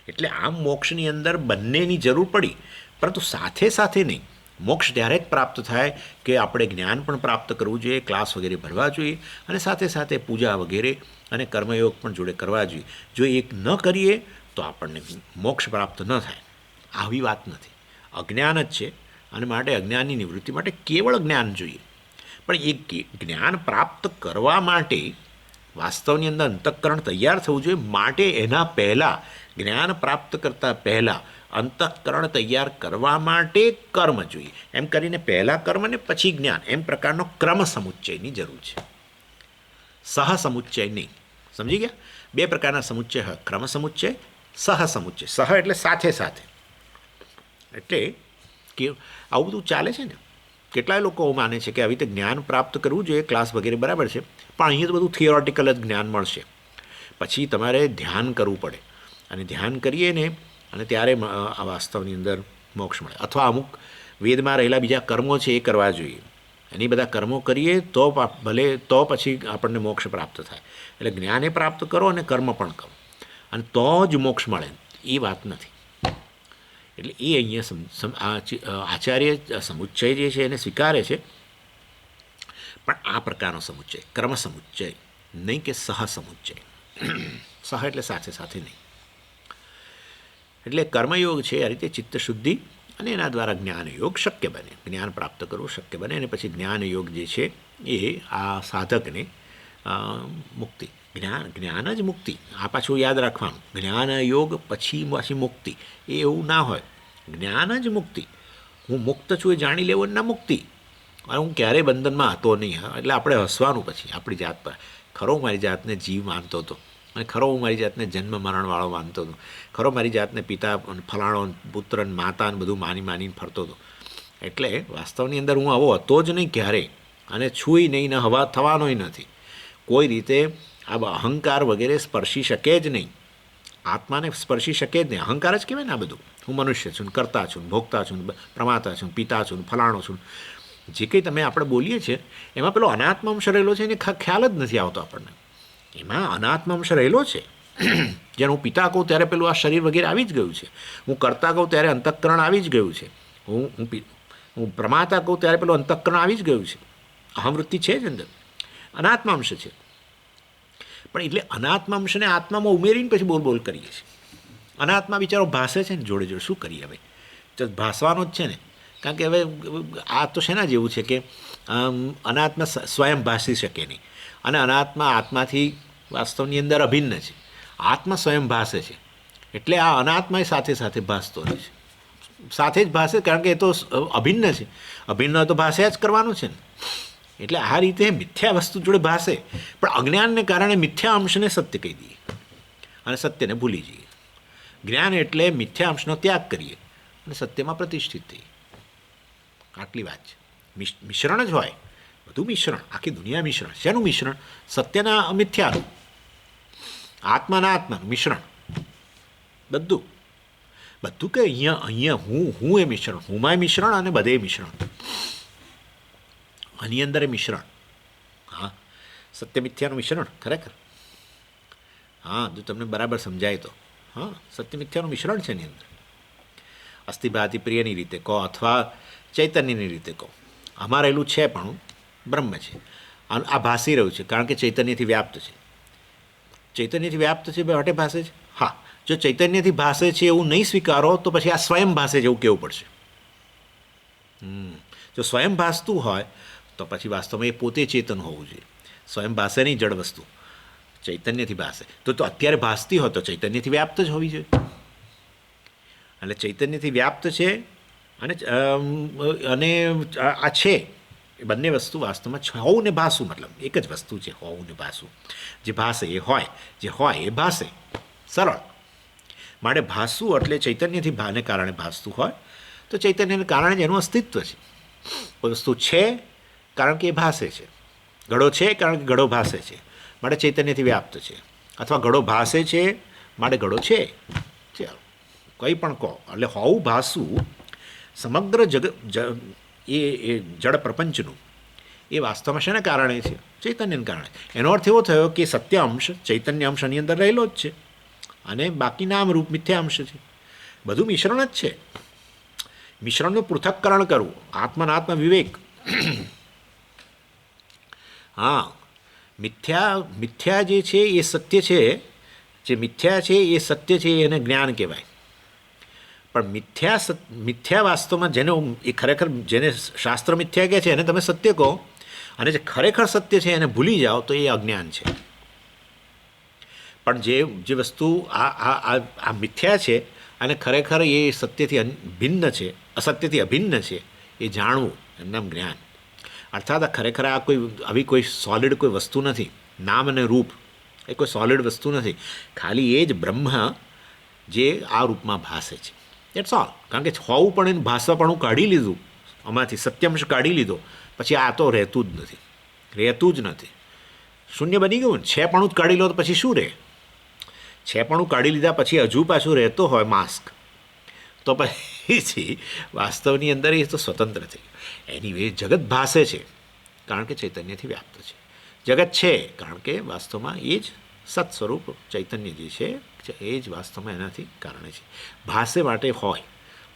એટલે આમ મોક્ષની અંદર બંનેની જરૂર પડી, પરંતુ સાથે સાથે નહીં. મોક્ષ ત્યારે જ પ્રાપ્ત થાય કે આપણે જ્ઞાન પણ પ્રાપ્ત કરવું જોઈએ, ક્લાસ વગેરે ભરવા જોઈએ, અને સાથે સાથે પૂજા વગેરે અને કર્મયોગ પણ જોડે કરવા જોઈએ. જો એક ન કરીએ તો આપણને મોક્ષ પ્રાપ્ત ન થાય. આવી વાત નથી, અજ્ઞાન જ છે, અને માટે અજ્ઞાનની નિવૃત્તિ માટે કેવળ જ્ઞાન જોઈએ. પણ એ જ્ઞાન પ્રાપ્ત કરવા માટે વાસ્તવની અંદર અંતઃકરણ તૈયાર થવું જોઈએ. માટે એના પહેલાં, જ્ઞાન પ્રાપ્ત કરતાં પહેલાં અંતઃકરણ તૈયાર કરવા માટે કર્મ જોઈએ. એમ કરીને પહેલાં કર્મ ને પછી જ્ઞાન, એમ પ્રકારનો ક્રમ સમુચ્ચયની જરૂર છે. સહસમુચ્ચય નહીં. સમજી ગયા? બે પ્રકારના સમુચ્ચય હોય, ક્રમ સમુચ્ચય, સહસમુચ્ચય. સહ એટલે સાથે સાથે. એટલે કે આવું બધું ચાલે છે ને. કેટલાય લોકો માને છે કે આવી રીતે જ્ઞાન પ્રાપ્ત કરવું જોઈએ, ક્લાસ વગેરે બરાબર છે, પણ અહીંયા તો બધું થિયોરિટિકલ જ જ્ઞાન મળશે. પછી તમારે ધ્યાન કરવું પડે, અને ધ્યાન કરીએ ને અને ત્યારે આ વાસ્તવની અંદર મોક્ષ મળે. અથવા અમુક વેદમાં રહેલા બીજા કર્મો છે એ કરવા જોઈએ. એની બધા કર્મો કરીએ તો ભલે તો પછી આપણને મોક્ષ પ્રાપ્ત થાય. એટલે જ્ઞાને પ્રાપ્ત કરો અને કર્મ પણ કરો, અને તો જ મોક્ષ મળે એ વાત નથી. એટલે એ અહીંયા આચાર્ય સમુચ્ચય જે છે એને સ્વીકારે છે, પણ આ પ્રકારનો સમુચ્ચય, કર્મ સમુચ્ચય નહીં કે સહ સમુચ્ચય. સહ એટલે સાથે સાથે નહીં. એટલે કર્મયોગ છે આ રીતે ચિત્તશુદ્ધિ, અને એના દ્વારા જ્ઞાનયોગ શક્ય બને, જ્ઞાન પ્રાપ્ત કરવું શક્ય બને. અને પછી જ્ઞાનયોગ જે છે એ આ સાધકને મુક્તિ, જ્ઞાન જ મુક્તિ. આ પાછું યાદ રાખવાનું, જ્ઞાનયોગ પછી મુક્તિ એ એવું ના હોય. જ્ઞાન જ મુક્તિ. હું મુક્ત છું એ જાણી લેવું ના મુક્તિ. અને હું ક્યારેય બંધનમાં હતો નહીં. એટલે આપણે હસવાનું પછી આપણી જાત પર. ખરો મારી જાતને જીવ માનતો હતો, અને ખરો હું મારી જાતને જન્મ મરણવાળો માનતો હતો, ખરો મારી જાતને પિતા ફલાણો પુત્ર માતા ને બધું માનીને ફરતો હતો. એટલે વાસ્તવની અંદર હું આવો હતો જ નહીં ક્યારેય, અને છુંય નહીં ને હવા થવાનોય નથી. કોઈ રીતે આ અહંકાર વગેરે સ્પર્શી શકે જ નહીં, આત્માને સ્પર્શી શકે જ નહીં. અહંકાર જ કહેવાય ને આ બધું. હું મનુષ્ય છું, કરતા છું, ભોગતા છું, પ્રમાતા છું, પિતા છું, ફલાણો છું. જે કંઈ તમે આપણે બોલીએ છીએ એમાં પેલો અનાત્મ અંશ રહેલો છે એને ખ્યાલ જ નથી આવતો આપણને. એમાં અનાત્મ અંશ રહેલો છે. જ્યારે હું પિતા કહું ત્યારે પેલું આ શરીર વગેરે આવી જ ગયું છે. હું કરતા કહું ત્યારે અંતઃકરણ આવી જ ગયું છે. હું પ્રમાતા કહું ત્યારે પેલું અંતઃકરણ આવી જ ગયું છે. અહમવૃત્તિ છે જ અંદર, અનાત્મ અંશ છે. પણ એટલે અનાત્મ અંશને આત્મામાં ઉમેરીને પછી બોલ કરીએ છીએ. અનાત્મા બિચારો ભાષે છે ને જોડે જોડે, શું કરીએ હવે? તો ભાષવાનો જ છે ને. કારણ કે હવે આ તો શેના જેવું છે કે અનાત્મા સ્વયં ભાષી શકે નહીં, અને અનાત્મા આત્માથી વાસ્તવની અંદર અભિન્ન છે. આત્મા સ્વયં ભાષે છે, એટલે આ અનાત્મા સાથે સાથે ભાષતો રહે છે. સાથે જ ભાષે, કારણ કે એ તો અભિન્ન છે. અભિન્ન તો ભાષા જ કરવાનું છે ને. એટલે આ રીતે મિથ્યા વસ્તુ જોડે ભાષે, પણ અજ્ઞાનને કારણે મિથ્યા અંશને સત્ય કહી દઈએ અને સત્યને ભૂલી જઈએ. જ્ઞાન એટલે મિથ્યા અંશનો ત્યાગ કરીએ અને સત્યમાં પ્રતિષ્ઠિત થઈએ. આટલી વાત છે. મિશ્રણ જ હોય, બધું મિશ્રણ, આખી દુનિયા મિશ્રણ. શેનું મિશ્રણ? સત્યના અમિથ્યાનું, આત્માના આત્માનું મિશ્રણ. બધું કે અહીંયા હું એ મિશ્રણ, હુંમાં મિશ્રણ અને બધે મિશ્રણ, આની અંદર એ મિશ્રણ. હા, સત્ય મિથ્યાનું મિશ્રણ ખરેખર. હા, જો તમને બરાબર સમજાય તો. હા, સત્ય મિથ્યાનું મિશ્રણ છે એની અંદર. અસ્થિભાતિ પ્રિયની રીતે કહો અથવા ચૈતન્યની રીતે કહો, આમાં રહેલું છે પણ બ્રહ્મ છે. આ ભાસી રહ્યું છે કારણ કે ચૈતન્યથી વ્યાપ્ત છે. ચૈતન્યથી વ્યાપ્ત છે માટે ભાષે છે. હા, જો ચૈતન્યથી ભાષે છે એવું નહીં સ્વીકારો તો પછી આ સ્વયં ભાષે છે એવું કહેવું પડશે. જો સ્વયં ભાસતું હોય તો પછી વાસ્તવમાં એ પોતે ચેતન હોવું જોઈએ. સ્વયં ભાષે નહીં જડ વસ્તુ, ચૈતન્યથી ભાષે. તો અત્યારે ભાસતી હોય તો ચૈતન્યથી વ્યાપ્ત જ હોવી જોઈએ. એટલે ચૈતન્યથી વ્યાપ્ત છે અને આ છે, એ બંને વસ્તુ વાસ્તવમાં હોવું ને ભાસવું, મતલબ એક જ વસ્તુ છે, હોવું ને ભાસવું. જે ભાષે એ હોય, જે હોય એ ભાષે. સરળ. માટે ભાસવું એટલે ચૈતન્યથી ભાને કારણે ભાસતું હોય તો ચૈતન્યને કારણે જ એનું અસ્તિત્વ છે. કોઈ વસ્તુ છે કારણ કે એ ભાષે છે. ઘડો છે કારણ કે ઘડો ભાષે છે, માટે ચૈતન્યથી વ્યાપ્ત છે. અથવા ઘડો ભાષે છે માટે ઘડો છે. ચાલો, કંઈ પણ કહો. એટલે હોવું ભાસવું સમગ્ર એ જડ પ્રપંચનું એ વાસ્તવમાં શેના કારણે છે? ચૈતન્યને કારણે. એનો અર્થ એવો થયો કે સત્ય અંશ, ચૈતન્ય અંશ એની અંદર રહેલો જ છે, અને બાકી નામરૂપ મિથ્યા અંશ છે. બધું મિશ્રણ જ છે. મિશ્રણનું પૃથક્કરણ કરવું, આત્મનાત્મ વિવેક. હા, મિથ્યા જે છે એ સત્ય છે, જે મિથ્યા છે એ સત્ય છે, એને જ્ઞાન કહેવાય. પણ મિથ્યા વાસ્તવમાં જેને એ ખરેખર જેને શાસ્ત્ર મિથ્યા કહે છે એને તમે સત્ય કહો, અને જે ખરેખર સત્ય છે એને ભૂલી જાઓ તો એ અજ્ઞાન છે. પણ જે વસ્તુ આ મિથ્યા છે અને ખરેખર એ સત્યથી ભિન્ન છે, અસત્યથી અભિન્ન છે, એ જાણવું એમનું જ્ઞાન. અર્થાત ખરેખર આવી કોઈ સોલિડ કોઈ વસ્તુ નથી. નામ અને રૂપ એ કોઈ સોલિડ વસ્તુ નથી, ખાલી એ જ બ્રહ્મ જે આ રૂપમાં ભાસે છે. That's all. કારણ કે હોવું પણ એનું ભાષાપણું કાઢી લીધું, આમાંથી સત્યંશ કાઢી લીધો, પછી આ તો રહેતું જ નથી, રહેતું જ નથી. શૂન્ય બની ગયું ને, છેપણું જ કાઢી લો તો પછી શું રહે? છેપણું કાઢી લીધા પછી હજુ પાછું રહેતો હોય માસ્ક, તો પછી વાસ્તવની અંદર એ તો સ્વતંત્ર થઈ ગયું. એની વે જગત ભાસે છે કારણ કે ચૈતન્યથી વ્યાપ્ત છે. જગત છે કારણ કે વાસ્તવમાં એ જ સત સ્વરૂપ ચૈતન્ય જે છે એ જ વાસ્તવમાં એનાથી કારણે છે. ભાસે માટે હોય,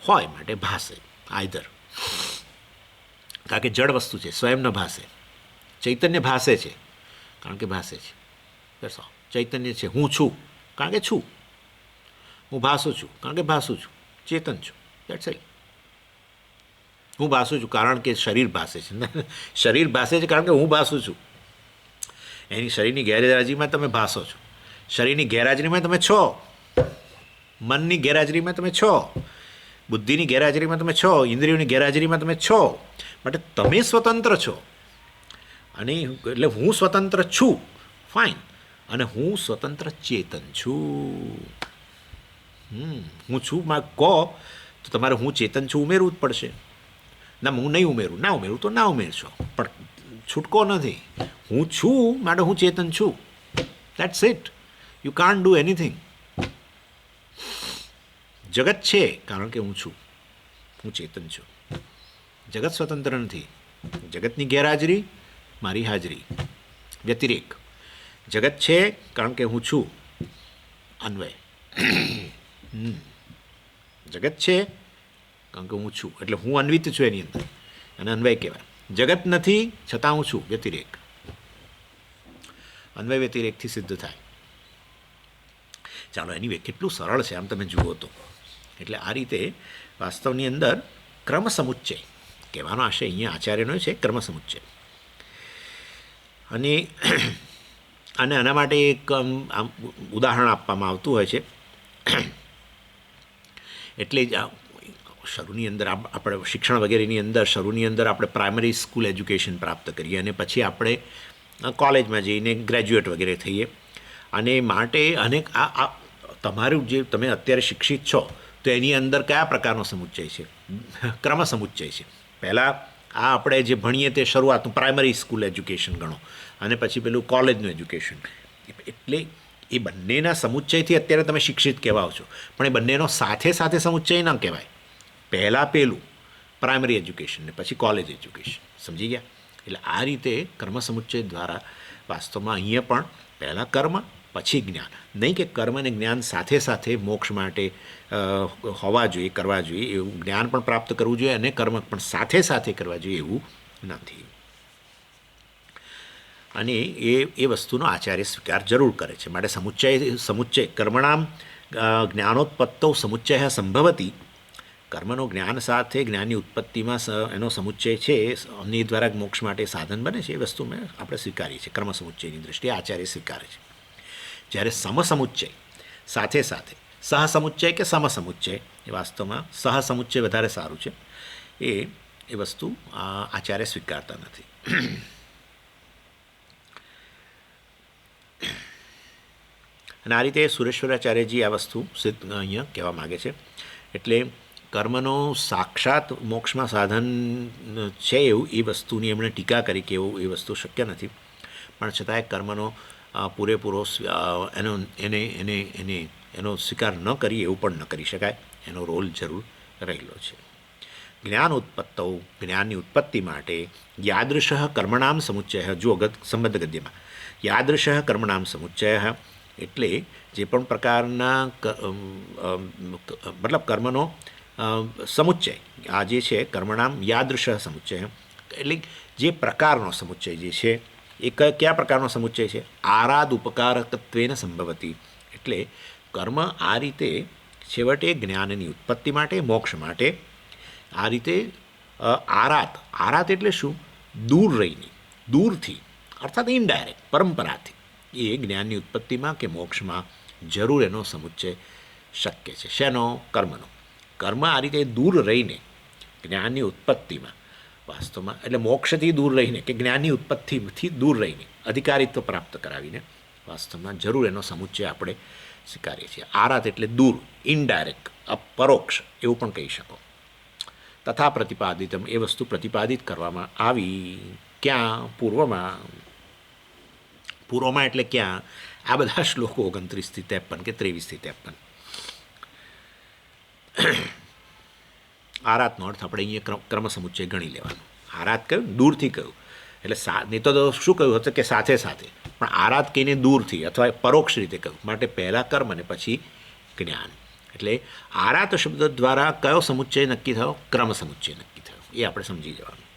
હોય માટે ભાસે, આઈધર. કારણ કે જડ વસ્તુ છે, સ્વયં ન ભાસે. ચૈતન્ય ભાસે છે કારણ કે ભાસે છે. દર્શાવ ચૈતન્ય છે, હું છું કારણ કે છું, હું ભાસું છું કારણ કે ભાસું છું, ચેતન છું. That's it. હું ભાસું છું કારણ કે શરીર ભાસે છે, શરીર ભાસે છે કારણ કે હું ભાસું છું. એની શરીરની ગેરહાજરીમાં તમે ભાસો છો, શરીરની ગેરહાજરીમાં તમે છો, મનની ગેરહાજરીમાં તમે છો, બુદ્ધિની ગેરહાજરીમાં તમે છો, ઇન્દ્રિયોની ગેરહાજરીમાં તમે છો, માટે તમે સ્વતંત્ર છો. અને એટલે હું સ્વતંત્ર છું, ફાઇન, અને હું સ્વતંત્ર ચેતન છું. હું છું માં કહો તો તમારે હું ચેતન છું ઉમેરવું જ પડશે. ના હું નહીં ઉમેરું, ના ઉમેરું તો ના ઉમેરશો, પણ છૂટકો નથી. હું છું માટે હું ચેતન છું. That's it. You can't do anything. જગત છે કારણ કે હું છું, હું ચેતન છું. જગત સ્વતંત્ર નથી. જગતની ગેરહાજરી, મારી હાજરી, વ્યતિરેક. જગત છે કારણ કે હું છું, અન્વય. જગત છે કારણ કે હું છું, એટલે હું અન્વિત છું એની અંદર, અને અન્વય કહેવાય. જગત નથી છતાં હું છું, વ્યતિરેક. અન્વય વ્યતિરેકથી સિદ્ધ થાય. ચાલો, એની કેટલું સરળ છે આમ તમે જુઓ તો. એટલે આ રીતે વાસ્તવની અંદર ક્રમ સમુચ્ચય કહેવાનો આશય અહીંયા આચાર્યનો છે, ક્રમ સમુચ્ચય. અને આના માટે એક આમ ઉદાહરણ આપવામાં આવતું હોય છે. એટલે જ શરૂની અંદર આપણે શિક્ષણ વગેરેની અંદર શરૂની અંદર આપણે પ્રાઇમરી સ્કૂલ એજ્યુકેશન પ્રાપ્ત કરીએ, અને પછી આપણે કોલેજમાં જઈને ગ્રેજ્યુએટ વગેરે થઈએ. અને માટે અનેક આ તમારું જે તમે અત્યારે શિક્ષિત છો તો એની અંદર કયા પ્રકારનો સમુચ્ચય છે? ક્રમ સમુચ્ચય છે. પહેલાં આ આપણે જે ભણીએ તે શરૂઆતનું પ્રાઇમરી સ્કૂલ એજ્યુકેશન ગણો, અને પછી પેલું કોલેજનું એજ્યુકેશન. એટલે એ બંનેના સમુચ્ચયથી અત્યારે તમે શિક્ષિત કહેવાઓ છો, પણ એ બંનેનો સાથે સાથે સમુચ્ચય ન કહેવાય. પહેલાં પેલું પ્રાઇમરી એજ્યુકેશન ને પછી કોલેજ એજ્યુકેશન. સમજી ગયા? એટલે આ રીતે કર્મ સમુચ્ચય દ્વારા વાસ્તવમાં અહીંયા પણ પહેલાં કર્મ પછી જ્ઞાન. નહીં કે કર્મ અને જ્ઞાન સાથે સાથે મોક્ષ માટે હોવા જોઈએ, કરવા જોઈએ, એવું જ્ઞાન પણ પ્રાપ્ત કરવું જોઈએ અને કર્મ પણ સાથે સાથે કરવા જોઈએ એવું નથી. અને એ વસ્તુનો આચાર્ય સ્વીકાર જરૂર કરે છે. માટે સમુચ્ચય કર્મણામ જ્ઞાનોત્પત્તૌ સમુચ્ચય સંભવતી. કર્મનો જ્ઞાન સાથે જ્ઞાનની ઉત્પત્તિમાં એનો સમુચ્ચય છે, એ દ્વારા મોક્ષ માટે સાધન બને છે. એ વસ્તુ આપણે સ્વીકારીએ છીએ. કર્મ સમુચ્ચયની દૃષ્ટિએ આચાર્ય સ્વીકારે છે. જ્યારે સમસમુચ્ચય સાથે સાથે સહસમુચ્ચય કે સમસમુચ્ચય, એ વાસ્તવમાં સહસમુચ્ચય વધારે સારું છે. એ વસ્તુ આચાર્ય સ્વીકારતા નથી. અને આ રીતે સુરેશ્વરાચાર્યજી આ વસ્તુ અહીંયા કહેવા માગે છે. એટલે કર્મનો સાક્ષાત મોક્ષમાં સાધન છે એવું એ વસ્તુની એમણે ટીકા કરી કે એવું એ વસ્તુ શક્ય નથી. પણ છતાંય કર્મનો પૂરેપૂરો એનો સ્વીકાર ન કરીએ એવું પણ ન કરી શકાય. એનો રોલ જરૂર રહેલો છે. જ્ઞાન ઉત્પત્તૌ જ્ઞાનની ઉત્પત્તિ માટે યાદૃશ કર્મણામ સમુચ્ચય. જુઓ સંબંધ ગદ્યમાં યાદૃશ કર્મણામ સમુચ્ચય એટલે જે પણ પ્રકારના મતલબ કર્મનો સમુચ્ચય આ જે છે કર્મણામ યાદૃશ સમુચ્ચય, એટલે જે પ્રકારનો સમુચ્ચય જે છે એ કયા પ્રકારનો સમુચ્ચય છે? આરાદ ઉપકારકત્વેન સંભવતી. એટલે કર્મ આ રીતે છેવટે જ્ઞાનની ઉત્પત્તિ માટે, મોક્ષ માટે આ રીતે આરાત એટલે શું? દૂર રહીને, દૂરથી, અર્થાત ઇનડાયરેક્ટ પરંપરાથી એ જ્ઞાનની ઉત્પત્તિમાં કે મોક્ષમાં જરૂર એનો સમુચ્ચય શક્ય છે. શેનો? કર્મનો. કર્મ આ રીતે દૂર રહીને જ્ઞાનની ઉત્પત્તિમાં વાસ્તવમાં એટલે મોક્ષથી દૂર રહીને કે જ્ઞાનની ઉત્પત્તિથી દૂર રહીને અધિકારીત્વ પ્રાપ્ત કરાવીને વાસ્તવમાં જરૂર એનો સમુચ્ચય આપણે સ્વીકારીએ છીએ. આરાત એટલે દૂર, ઇનડાયરેક્ટ, પરોક્ષ એવું પણ કહી શકો. તથા પ્રતિપાદિતમ એ વસ્તુ પ્રતિપાદિત કરવામાં આવી. ક્યાં? પૂર્વમાં એટલે ક્યાં? આ બધા શ્લોકો 29 થી 53 કે 23 થી 53. આરાતનો અર્થ આપણે અહીંયા ક્રમ સમુચ્ચય ગણી લેવાનો. આરાત કહ્યું, દૂરથી કહ્યું, એટલે નહીં તો શું કહ્યું હતું કે સાથે સાથે, પણ આરાત કહીને દૂરથી અથવા પરોક્ષ રીતે કહ્યું, માટે પહેલાં કર્મ અને પછી જ્ઞાન. એટલે આરાત શબ્દ દ્વારા કયો સમુચ્ચય નક્કી થયો? ક્રમ સમુચ્ચય નક્કી થયો. એ આપણે સમજી જવાનું.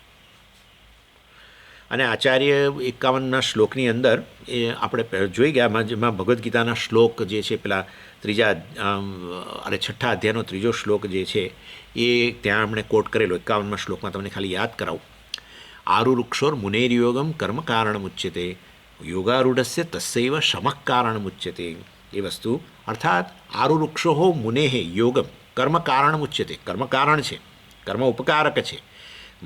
અને આચાર્ય 51ના શ્લોકની અંદર એ આપણે જોઈ ગયા, જેમાં ભગવદ્ ગીતાના શ્લોક જે છે પેલા છઠ્ઠા અધ્યાયનો 3જો શ્લોક જે છે એ ત્યાં એમણે કોટ કરેલો. 51મા શ્લોકમાં તમને ખાલી યાદ કરાવું. આરુરુક્ષોર મુનેર્યોગમ કર્મ કારણમુચ્યતે યોગારૂઢસ્ય તસ્યૈવ શમઃ કારણમુચ્યતે. એ વસ્તુ અર્થાત આરુરુક્ષો મુનેહે યોગમ કર્મ કારણમુચ્યતે. કર્મ કારણ છે, કર્મ ઉપકારક છે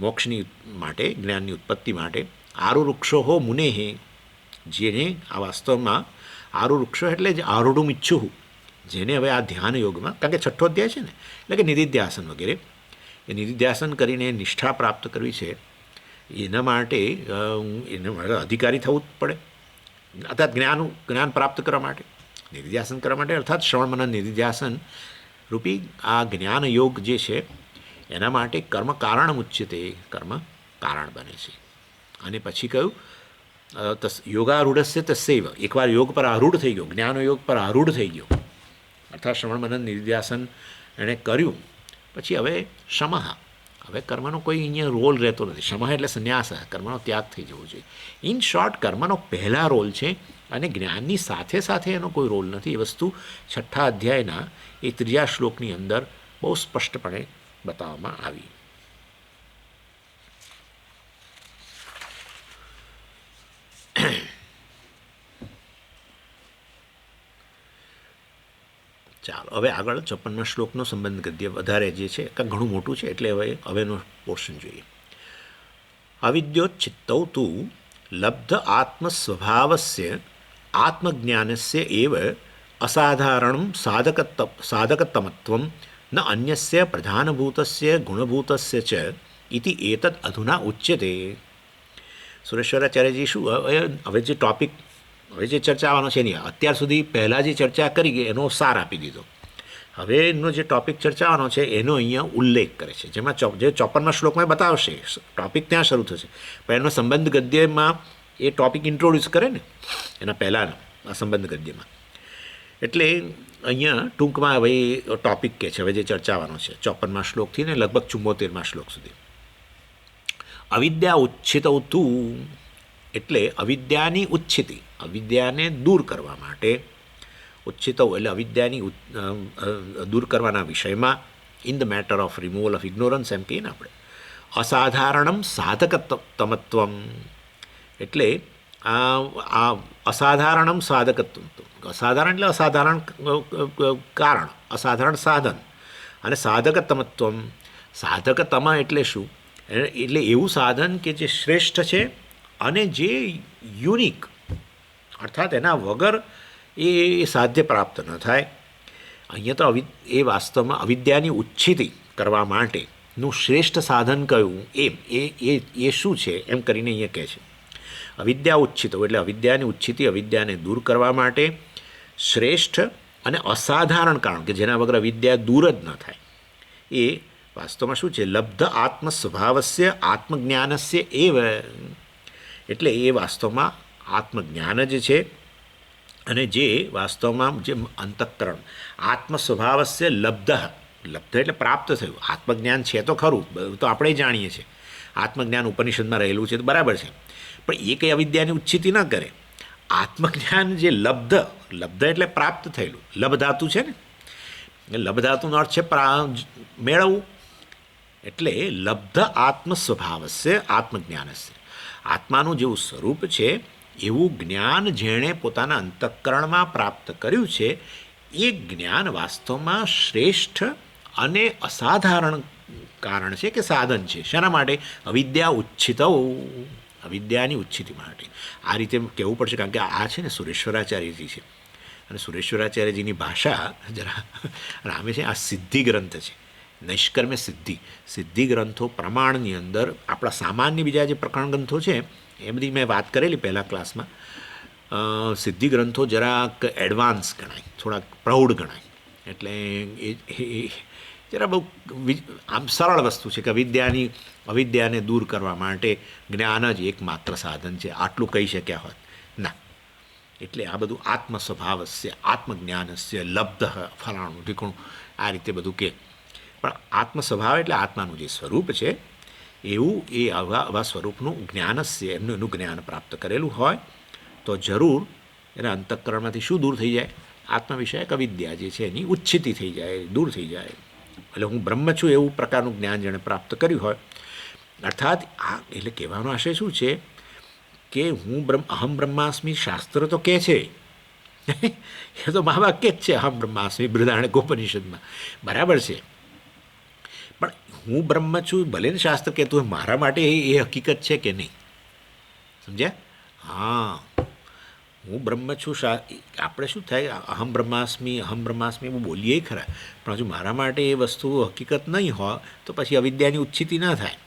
મોક્ષની માટે, જ્ઞાનની ઉત્પત્તિ માટે. આરુરુક્ષો મુનેહે, જેને આ વાસ્તવમાં આરુરુક્ષો એટલે જ આરૂઢુમ ઈચ્છું, જેને હવે આ ધ્યાન યોગમાં, કારણ કે છઠ્ઠો અધ્યાય છે ને, એટલે કે નિધિધ્યાસન વગેરે, એ નિધિધ્યાસન કરીને નિષ્ઠા પ્રાપ્ત કરવી છે, એના માટે એને અધિકારી થવું જ પડે. અર્થાત જ્ઞાન પ્રાપ્ત કરવા માટે, નિધિધ્યાસન કરવા માટે, અર્થાત શ્રવણ મનન નિધિધ્યાસન રૂપી આ જ્ઞાન યોગ જે છે એના માટે કર્મ કારણ મુચ્યતે, કર્મ કારણ બને છે. અને પછી કહ્યું યોગારૂઢસ્ય તસ્યૈવ, એકવાર યોગ પર આરૂઢ થઈ ગયો, જ્ઞાન યોગ પર આરૂઢ થઈ ગયો, અર્થાત શ્રવણ મનન નિધિધ્યાસન એણે કર્યું, પછી હવે શમઃ, હવે કર્મનો કોઈ અહીંયા રોલ રહેતો નથી. શમઃ એટલે સંન્યાસ, કર્મનો ત્યાગ થઈ જવો જોઈએ. ઇન શોર્ટ કર્મનો પહેલા રોલ છે અને જ્ઞાનની સાથે સાથે એનો કોઈ રોલ નથી. એ વસ્તુ છઠ્ઠા અધ્યાયના એ 3જા શ્લોકની અંદર બહુ સ્પષ્ટપણે બતાવવામાં આવી. ચાલો હવે આગળ 56મા શ્લોકનો સંબંધ ગદ્ય વધારે જે છે, ઘણું મોટું છે એટલે હવેનો પોર્શન જોઈએ. અવિદ્યોચ્છિત્તૌ તુ લબ્ધ આત્મસ્વભાવસ્ય આત્મજ્ઞાનસ્ય એવ અસાધારણં સાધકતમત્વં ન અન્યસ્ય પ્રધાનભૂતસ્ય ગુણભૂતસ્ય ચ ઇતિ એતદ અધુના ઉચ્યતે. સુરેશ્વરાચાર્યજી શું હવે જે ટોપિક, હવે જે ચર્ચા આવવાનો છે એની અત્યાર સુધી પહેલાં જે ચર્ચા કરી એનો સાર આપી દીધો. હવે એનો જે ટોપિક ચર્ચાવાનો છે એનો અહીંયા ઉલ્લેખ કરે છે, જેમાં જે 54મા શ્લોકમાં બતાવશે ટોપિક ત્યાં શરૂ થશે, પણ એનો સંબંધ ગદ્યમાં એ ટોપિક ઇન્ટ્રોડ્યુસ કરે ને એના પહેલાંનો આ સંબંધ ગદ્યમાં. એટલે અહીંયા ટૂંકમાં હવે ટોપિક કે છે હવે જે ચર્ચાવાનો છે 54મા શ્લોકથી ને લગભગ 74મા શ્લોક સુધી. અવિદ્યા ઉચ્છિતૌ તુ એટલે અવિદ્યાની ઉચ્છિતિ, અવિદ્યાને દૂર કરવા માટે, ઉચ્છિતૌ એટલે અવિદ્યાની દૂર કરવાના વિષયમાં, in the matter of removal of ignorance એમ કહીએ ને આપણે. અસાધારણમ સાધકતમત્વમ એટલે આ અસાધારણમ સાધકત્વ, અસાધારણ એટલે અસાધારણ કારણ, અસાધારણ સાધન, અને સાધકતમત્વમ, સાધકતમ એટલે શું? એટલે એવું સાધન કે જે શ્રેષ્ઠ છે અને જે યુનિક, અર્થાત એના વગર એ સાધ્ય પ્રાપ્ત ન થાય. અહીંયા તો એ વાસ્તવમાં અવિદ્યાની ઉચ્છિતિ કરવા માટેનું શ્રેષ્ઠ સાધન કયું એમ એ શું છે એમ કરીને અહીંયા કહે છે. અવિદ્યા ઉચ્છિતો એટલે અવિદ્યાની ઉચ્છિતિ, અવિદ્યાને દૂર કરવા માટે શ્રેષ્ઠ અને અસાધારણ કારણ કે જેના વગર અવિદ્યા દૂર જ ન થાય, એ વાસ્તવમાં શું છે? લબ્ધ આત્મ સ્વભાવસ્ય આત્મજ્ઞાનસ્ય એવ, એટલે એ વાસ્તવમાં આત્મજ્ઞાન જ છે. અને જે વાસ્તવમાં જે અંતઃકરણ આત્મ સ્વભાવસ્ય લબ્ધ, લબ્ધ એટલે પ્રાપ્ત થયું. આત્મજ્ઞાન છે તો ખરું, તો આપણે જાણીએ છીએ આત્મજ્ઞાન ઉપનિષદમાં રહેલું છે તો બરાબર છે, પણ એ કંઈ અવિદ્યાની ઉચ્છિતિ ન કરે. આત્મજ્ઞાન જે લબ્ધ, લબ્ધ એટલે પ્રાપ્ત થયેલું, લબ્ધ ધાતુ છે ને, લબ્ધ ધાતુનો અર્થ છે મેળવવું. એટલે લબ્ધ આત્મ સ્વભાવસ્ય આત્મજ્ઞાનસ્ય, આત્માનું જેવું સ્વરૂપ છે એવું જ્ઞાન જેણે પોતાના અંતઃકરણમાં પ્રાપ્ત કર્યું છે, એ જ્ઞાન વાસ્તવમાં શ્રેષ્ઠ અને અસાધારણ કારણ છે કે સાધન છે. શાના માટે? અવિદ્યા ઉચ્છિતો, અવિદ્યાની ઉચ્છિતિ માટે. આ રીતે કહેવું પડશે, કારણ કે આ છે ને સુરેશ્વરાચાર્યજી છે, અને સુરેશ્વરાચાર્યજીની ભાષા જરા રામે છે. આ સિદ્ધિ ગ્રંથ છે, નૈષ્કર્મ્ય સિદ્ધિ ગ્રંથો પ્રમાણની અંદર આપણા સામાન્ય બીજા જે પ્રકરણ ગ્રંથો છે એ બધી મેં વાત કરેલી પહેલાં ક્લાસમાં. સિદ્ધિ ગ્રંથો જરાક એડવાન્સ ગણાય, થોડાક પ્રૌઢ ગણાય. એટલે એ જરા બહુ આમ સરળ વસ્તુ છે કે અવિદ્યાને દૂર કરવા માટે જ્ઞાન જ એકમાત્ર સાધન છે, આટલું કહી શક્યા હોત ના. એટલે આ બધું આત્મ સ્વભાવસ્ય આત્મજ્ઞાનસ્ય લબ્ધ ફલાણું ઠીકણું આ રીતે બધું કે. પણ આત્મ સ્વભાવ એટલે આત્માનું જે સ્વરૂપ છે એવું એ આવા સ્વરૂપનું જ્ઞાનસ્ય એનું જ્ઞાન પ્રાપ્ત કરેલું હોય તો જરૂર એના અંતઃકરણમાંથી શું દૂર થઈ જાય? આત્મવિષયક અવિદ્યા જે છે એની ઉચ્છિતિ થઈ જાય, દૂર થઈ જાય. એટલે હું બ્રહ્મ છું એવું પ્રકારનું જ્ઞાન જેણે પ્રાપ્ત કર્યું હોય, અર્થાત આ એટલે કહેવાનો આશય શું છે કે હું અહમ બ્રહ્માસ્મિ શાસ્ત્ર તો કહે છે, એ તો મહાવાક્ય જ છે, અહમ બ્રહ્માસ્મિ બૃહદારણ્યકોપનિષદમાં, બરાબર છે. પણ હું બ્રહ્મ છું ભલે ને શાસ્ત્ર કહેતું હોય, મારા માટે એ હકીકત છે કે નહીં? સમજ્યા? હા, હું બ્રહ્મ છું. આપણે શું થાય, અહમ બ્રહ્માસ્મિ એવું બોલીએ ખરા, પણ હજુ મારા માટે એ વસ્તુ હકીકત નહીં હોય તો પછી અવિદ્યાની ઉચ્છિતિ ના થાય.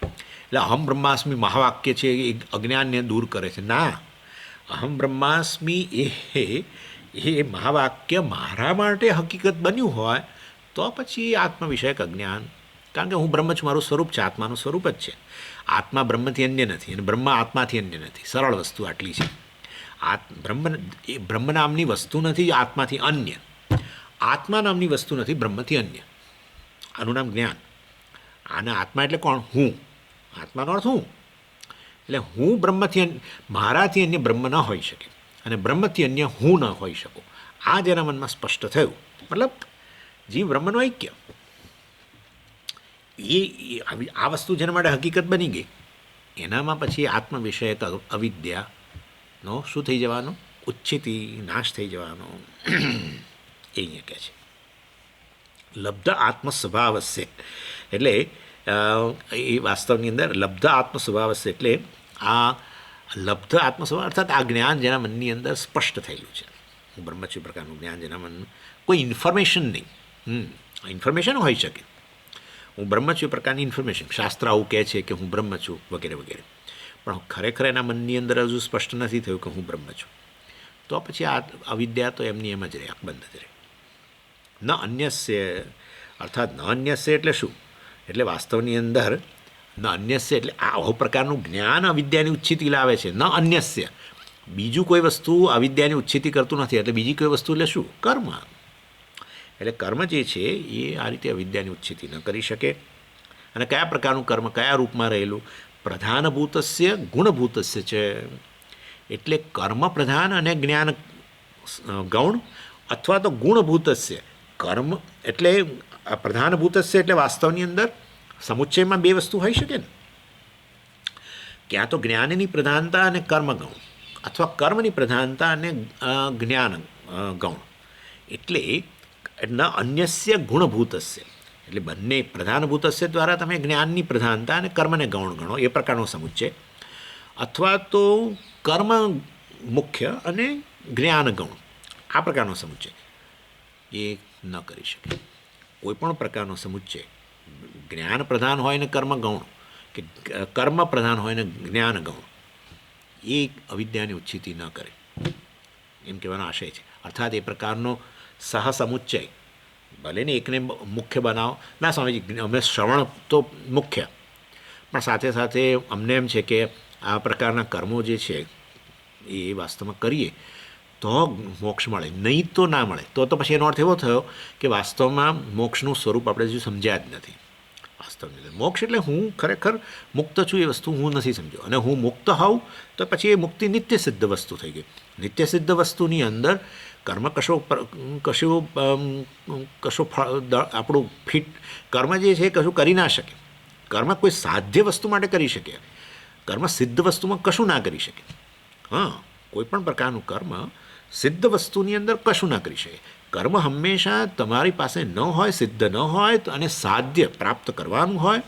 એટલે અહમ બ્રહ્માસ્મિ મહાવાક્ય છે, એ અજ્ઞાનને દૂર કરે છે. ના, અહમ બ્રહ્માસ્મિ એ મહાવાક્ય મારા માટે હકીકત બન્યું હોય તો પછી આત્મવિષયક અજ્ઞાન, કારણ કે હું બ્રહ્મ છું, મારું સ્વરૂપ છે, આત્માનું સ્વરૂપ જ છે. આત્મા બ્રહ્મથી અન્ય નથી અને બ્રહ્મ આત્માથી અન્ય નથી. સરળ વસ્તુ આટલી છે. બ્રહ્મ નામની વસ્તુ નથી આત્માથી અન્ય, આત્મા નામની વસ્તુ નથી બ્રહ્મથી અન્ય. આનું નામ જ્ઞાન. આના આત્મા એટલે કોણ? હું. આત્માનો અર્થ હું. એટલે હું બ્રહ્મથી મારાથી અન્ય બ્રહ્મ ન હોઈ શકે અને બ્રહ્મથી અન્ય હું ન હોઈ શકું. આ જેના મનમાં સ્પષ્ટ થયું, મતલબ જીવ બ્રહ્મનો ઐક્ય, આ વસ્તુ જેના માટે હકીકત બની ગઈ, એનામાં પછી આત્મવિષયક અવિદ્યાનો શું થઈ જવાનો? ઉચ્છિતિ, નાશ થઈ જવાનો. એ અહીંયા કહે છે લબ્ધ આત્મ સ્વભાવસ્ય. એટલે એ વાસ્તવની અંદર લબ્ધ આત્મ સ્વભાવસ્ય એટલે આ લબ્ધ આત્મ સ્વભાવ અર્થાત આ જ્ઞાન જેના મનની અંદર સ્પષ્ટ થયેલું છે. હું બ્રહ્મ છું પ્રકારનું જ્ઞાન જેના મનમાં કોઈ ઇન્ફોર્મેશન નહીં. ઇન્ફોર્મેશન હોઈ શકે, હું બ્રહ્મ છું એ પ્રકારની ઇન્ફોર્મેશન, શાસ્ત્ર આવું કહે છે કે હું બ્રહ્મ છું વગેરે વગેરે, પણ ખરેખર એના મનની અંદર હજુ સ્પષ્ટ નથી થયું કે હું બ્રહ્મ છું. તો પછી આ અવિદ્યા તો એમની એમ જ રહે, બંધ જ રહે. ન અન્યસ્ય, અર્થાત ન અન્યસ્ય એટલે શું? એટલે વાસ્તવની અંદર ન અન્યસ્ય એટલે આવા પ્રકારનું જ્ઞાન અવિદ્યાની ઉચ્છિતિ લાવે છે. ન અન્યસ્ય, બીજું કોઈ વસ્તુ અવિદ્યાની ઉચ્છિતિ કરતું નથી. એટલે બીજી કોઈ વસ્તુ એટલે શું? કર્મ. એટલે કર્મ જે છે એ આ રીતે અવિદ્યાની ઉચ્છિતિ ન કરી શકે. અને કયા પ્રકારનું કર્મ, કયા રૂપમાં રહેલું? પ્રધાનભૂતસ્ય ગુણભૂતસ્ય છે. એટલે કર્મ પ્રધાન અને જ્ઞાન ગૌણ, અથવા તો ગુણભૂતસ્ય. કર્મ એટલે પ્રધાનભૂતસ્ય એટલે વાસ્તવની અંદર સમુચ્ચયમાં બે વસ્તુ હોઈ શકે ને, ક્યાં તો જ્ઞાનની પ્રધાનતા અને કર્મ ગૌણ, અથવા કર્મની પ્રધાનતા અને જ્ઞાન ગૌણ. એટલે ન અન્યસ્ય ગુણભૂતસ્ય એટલે બંને પ્રધાનભૂતસ્ય દ્વારા તમે જ્ઞાનની પ્રધાનતા અને કર્મને ગૌણ ગણો, એ પ્રકારનો સમુચ્ચય. અથવા તો કર્મ મુખ્ય અને જ્ઞાન ગૌણ, આ પ્રકારનો સમુચ્ચય એ ન કરી શકે. કોઈ પણ પ્રકારનો સમુચ્ચય જ્ઞાન પ્રધાન હોય ને કર્મ ગૌણ, કે કર્મ પ્રધાન હોય ને જ્ઞાન ગૌણ, એ અવિદ્યાની ઉચ્છિતિ ન કરે, એમ કહેવાનો આશય છે. અર્થાત એ પ્રકારનો સહસમુચ્ચય, ભલે ને એકને મુખ્ય બનાવો. ના સ્વામીજી, અમે શ્રવણ તો મુખ્ય, પણ સાથે સાથે અમને એમ છે કે આ પ્રકારના કર્મો જે છે એ વાસ્તવમાં કરીએ તો મોક્ષ મળે, નહીં તો ના મળે. તો પછી એનો અર્થ એવો થયો કે વાસ્તવમાં મોક્ષનું સ્વરૂપ આપણે હજુ સમજ્યા જ નથી. વાસ્તવની અંદર મોક્ષ એટલે હું ખરેખર મુક્ત છું એ વસ્તુ હું નથી સમજ્યો, અને હું મુક્ત હોઉં તો પછી એ મુક્તિ નિત્ય સિદ્ધ વસ્તુ થઈ ગઈ. નિત્ય સિદ્ધ વસ્તુની અંદર કર્મ કશો આપણું ફિટ કર્મ જે છે કશું કરી ના શકે. કર્મ કોઈ સાધ્ય વસ્તુ માટે કરી શકે, કર્મ સિદ્ધ વસ્તુમાં કશું ના કરી શકે. હા, કોઈ પણ પ્રકારનું કર્મ સિદ્ધ વસ્તુની અંદર કશું ના કરી શકે. કર્મ હંમેશા તમારી પાસે ન હોય, સિદ્ધ ન હોય અને સાધ્ય પ્રાપ્ત કરવાનું હોય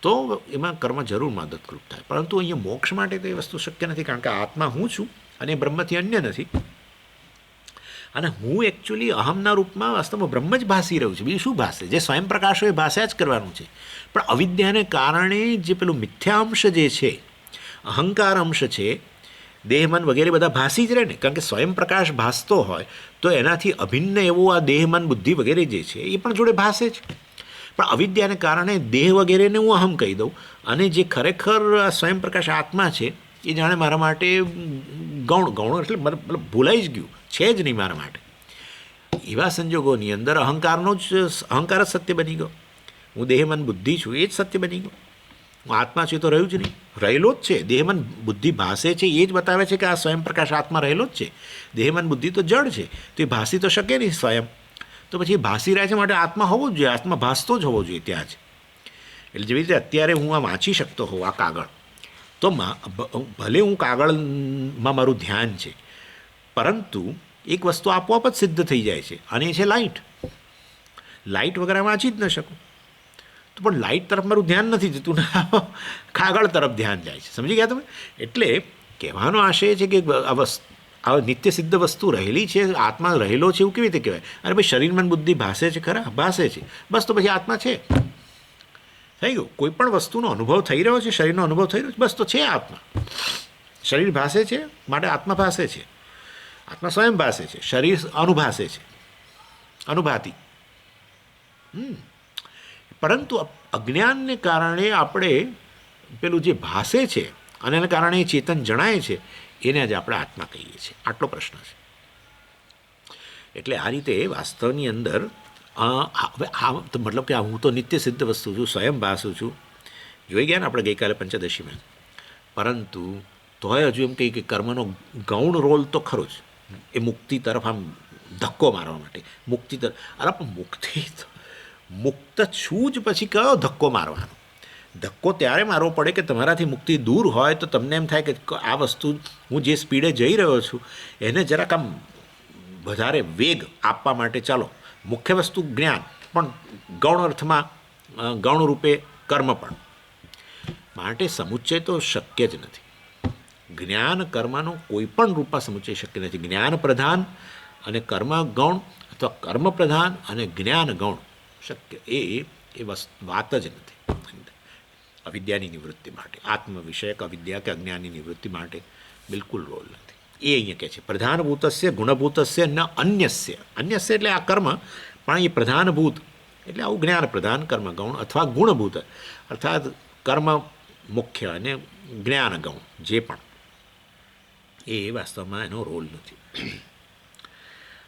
તો એમાં કર્મ જરૂર મદદરૂપ થાય. પરંતુ અહીંયા મોક્ષ માટે તો એ વસ્તુ શક્ય નથી, કારણ કે આત્મા હું છું અને બ્રહ્મથી અન્ય નથી. અને હું એકચ્યુઅલી અહમના રૂપમાં વાસ્તવમાં બ્રહ્મ જ ભાસી રહ્યું છું. બીજું શું ભાસે? જે સ્વયં પ્રકાશ હોય એ ભાસ્યા જ કરવાનું છે. પણ અવિદ્યાને કારણે જે પેલું મિથ્યાંશ જે છે, અહંકાર અંશ છે, દેહ મન વગેરે બધા ભાસી જ રહે ને. કારણ કે સ્વયં પ્રકાશ ભાસતો હોય તો એનાથી અભિન્ન એવું આ દેહ મન બુદ્ધિ વગેરે જે છે એ પણ જોડે ભાસે જ. પણ અવિદ્યાને કારણે દેહ વગેરેને હું અહમ કહી દઉં, અને જે ખરેખર સ્વયં પ્રકાશ આત્મા છે એ જાણે મારા માટે ગૌણ એટલે મતલબ ભૂલાઈ જ ગયું, છે જ નહીં મારા માટે. એવા સંજોગોની અંદર અહંકાર જ સત્ય બની ગયો. હું દેહ મન બુદ્ધિ છું એ જ સત્ય બની ગયો. હું આત્મા છું તો રહ્યું જ નહીં, રહેલો જ છે. દેહ મન બુદ્ધિ ભાસે છે એ જ બતાવે છે કે આ સ્વયં પ્રકાશ આત્મા રહેલો જ છે. દેહ મન બુદ્ધિ તો જડ છે, તો એ ભાસી તો શકે નહીં સ્વયં. તો પછી ભાસી રહ્યા છે માટે આત્મા હોવો જ જોઈએ, આત્મા ભાસતો જ હોવો જોઈએ ત્યાં જ. એટલે જેવી રીતે અત્યારે હું આ વાંચી શકતો હોઉં આ કાગળ, તો ભલે હું કાગળમાં મારું ધ્યાન છે, પરંતુ એક વસ્તુ આપોઆપ જ સિદ્ધ થઈ જાય છે, અને એ છે લાઇટ. લાઇટ વગર વાંચી જ ન શકું. તો પણ લાઇટ તરફ મારું ધ્યાન નથી જતું ને કાગળ તરફ ધ્યાન જાય છે. સમજી ગયા તમે? એટલે કહેવાનો આશય છે કે આ નિત્ય સિદ્ધ વસ્તુ રહેલી છે, આત્મા રહેલો છે એવું કેવી રીતે કહેવાય? અરે ભાઈ શરીર મન બુદ્ધિ ભાસે છે, ખરા ભાસે છે, બસ તો પછી આત્મા છે. થઈ ગયું. કોઈ પણ વસ્તુનો અનુભવ થઈ રહ્યો છે, શરીરનો અનુભવ થઈ રહ્યો છે, બસ તો છે આત્મા. શરીર ભાસે છે માટે આત્મા ભાસે છે. આત્મા સ્વયં ભાસે છે, શરીર અનુભાસે છે, અનુભાતી. પરંતુ અજ્ઞાનને કારણે આપણે પેલું જે ભાસે છે અને એના કારણે ચેતન જણાય છે એને જ આપણે આત્મા કહીએ છીએ. આટલો પ્રશ્ન છે. એટલે આ રીતે વાસ્તવની અંદર હવે મતલબ કે હું તો નિત્ય સિદ્ધ વસ્તુ છું, સ્વયં ભાસું છું. જોઈ ગયા ને આપણે ગઈકાલે પંચદશીમાં. પરંતુ તોય હજુ એમ કહીએ કે કર્મનો ગૌણ રોલ તો ખરો જ, એ મુક્તિ તરફ આમ ધક્કો મારવા માટે. મુક્તિ તરફ, અરે પણ મુક્ત છું જ પછી કયો ધક્કો મારવાનો? ધક્કો ત્યારે મારવો પડે કે તમારાથી મુક્તિ દૂર હોય તો તમને એમ થાય કે આ વસ્તુ હું જે સ્પીડે જઈ રહ્યો છું એને જરાક આમ વધારે વેગ આપવા માટે ચાલો. મુખ્ય વસ્તુ જ્ઞાન, પણ ગૌણ અર્થમાં ગૌણ રૂપે કર્મ પણ. માટે સમુચ્ચય તો શક્ય જ નથી. જ્ઞાન કર્મનો કોઈ પણ રૂપમાં સમુચ્ચય શક્ય નથી. જ્ઞાન પ્રધાન અને કર્મ ગૌણ, અથવા કર્મ પ્રધાન અને જ્ઞાન ગૌણ શક્ય એ વાત જ નથી. અવિદ્યાની નિવૃત્તિ માટે, આત્મ વિષયક અવિદ્યા કે અજ્ઞાનની નિવૃત્તિ માટે બિલકુલ રોલ નથી. એ અહીંયા કહે છે પ્રધાનભૂતસ્ય ગુણભૂતસ્ય ન અન્યસ્ય. અન્યસ્ય એટલે આ કર્મ, પણ એ પ્રધાનભૂત એટલે આવું જ્ઞાન પ્રધાન કર્મ ગૌણ અથવા ગુણભૂત, અર્થાત કર્મ મુખ્ય અને જ્ઞાન ગૌણ જે પણ, એ વાસ્તવમાં એનો રોલ નથી.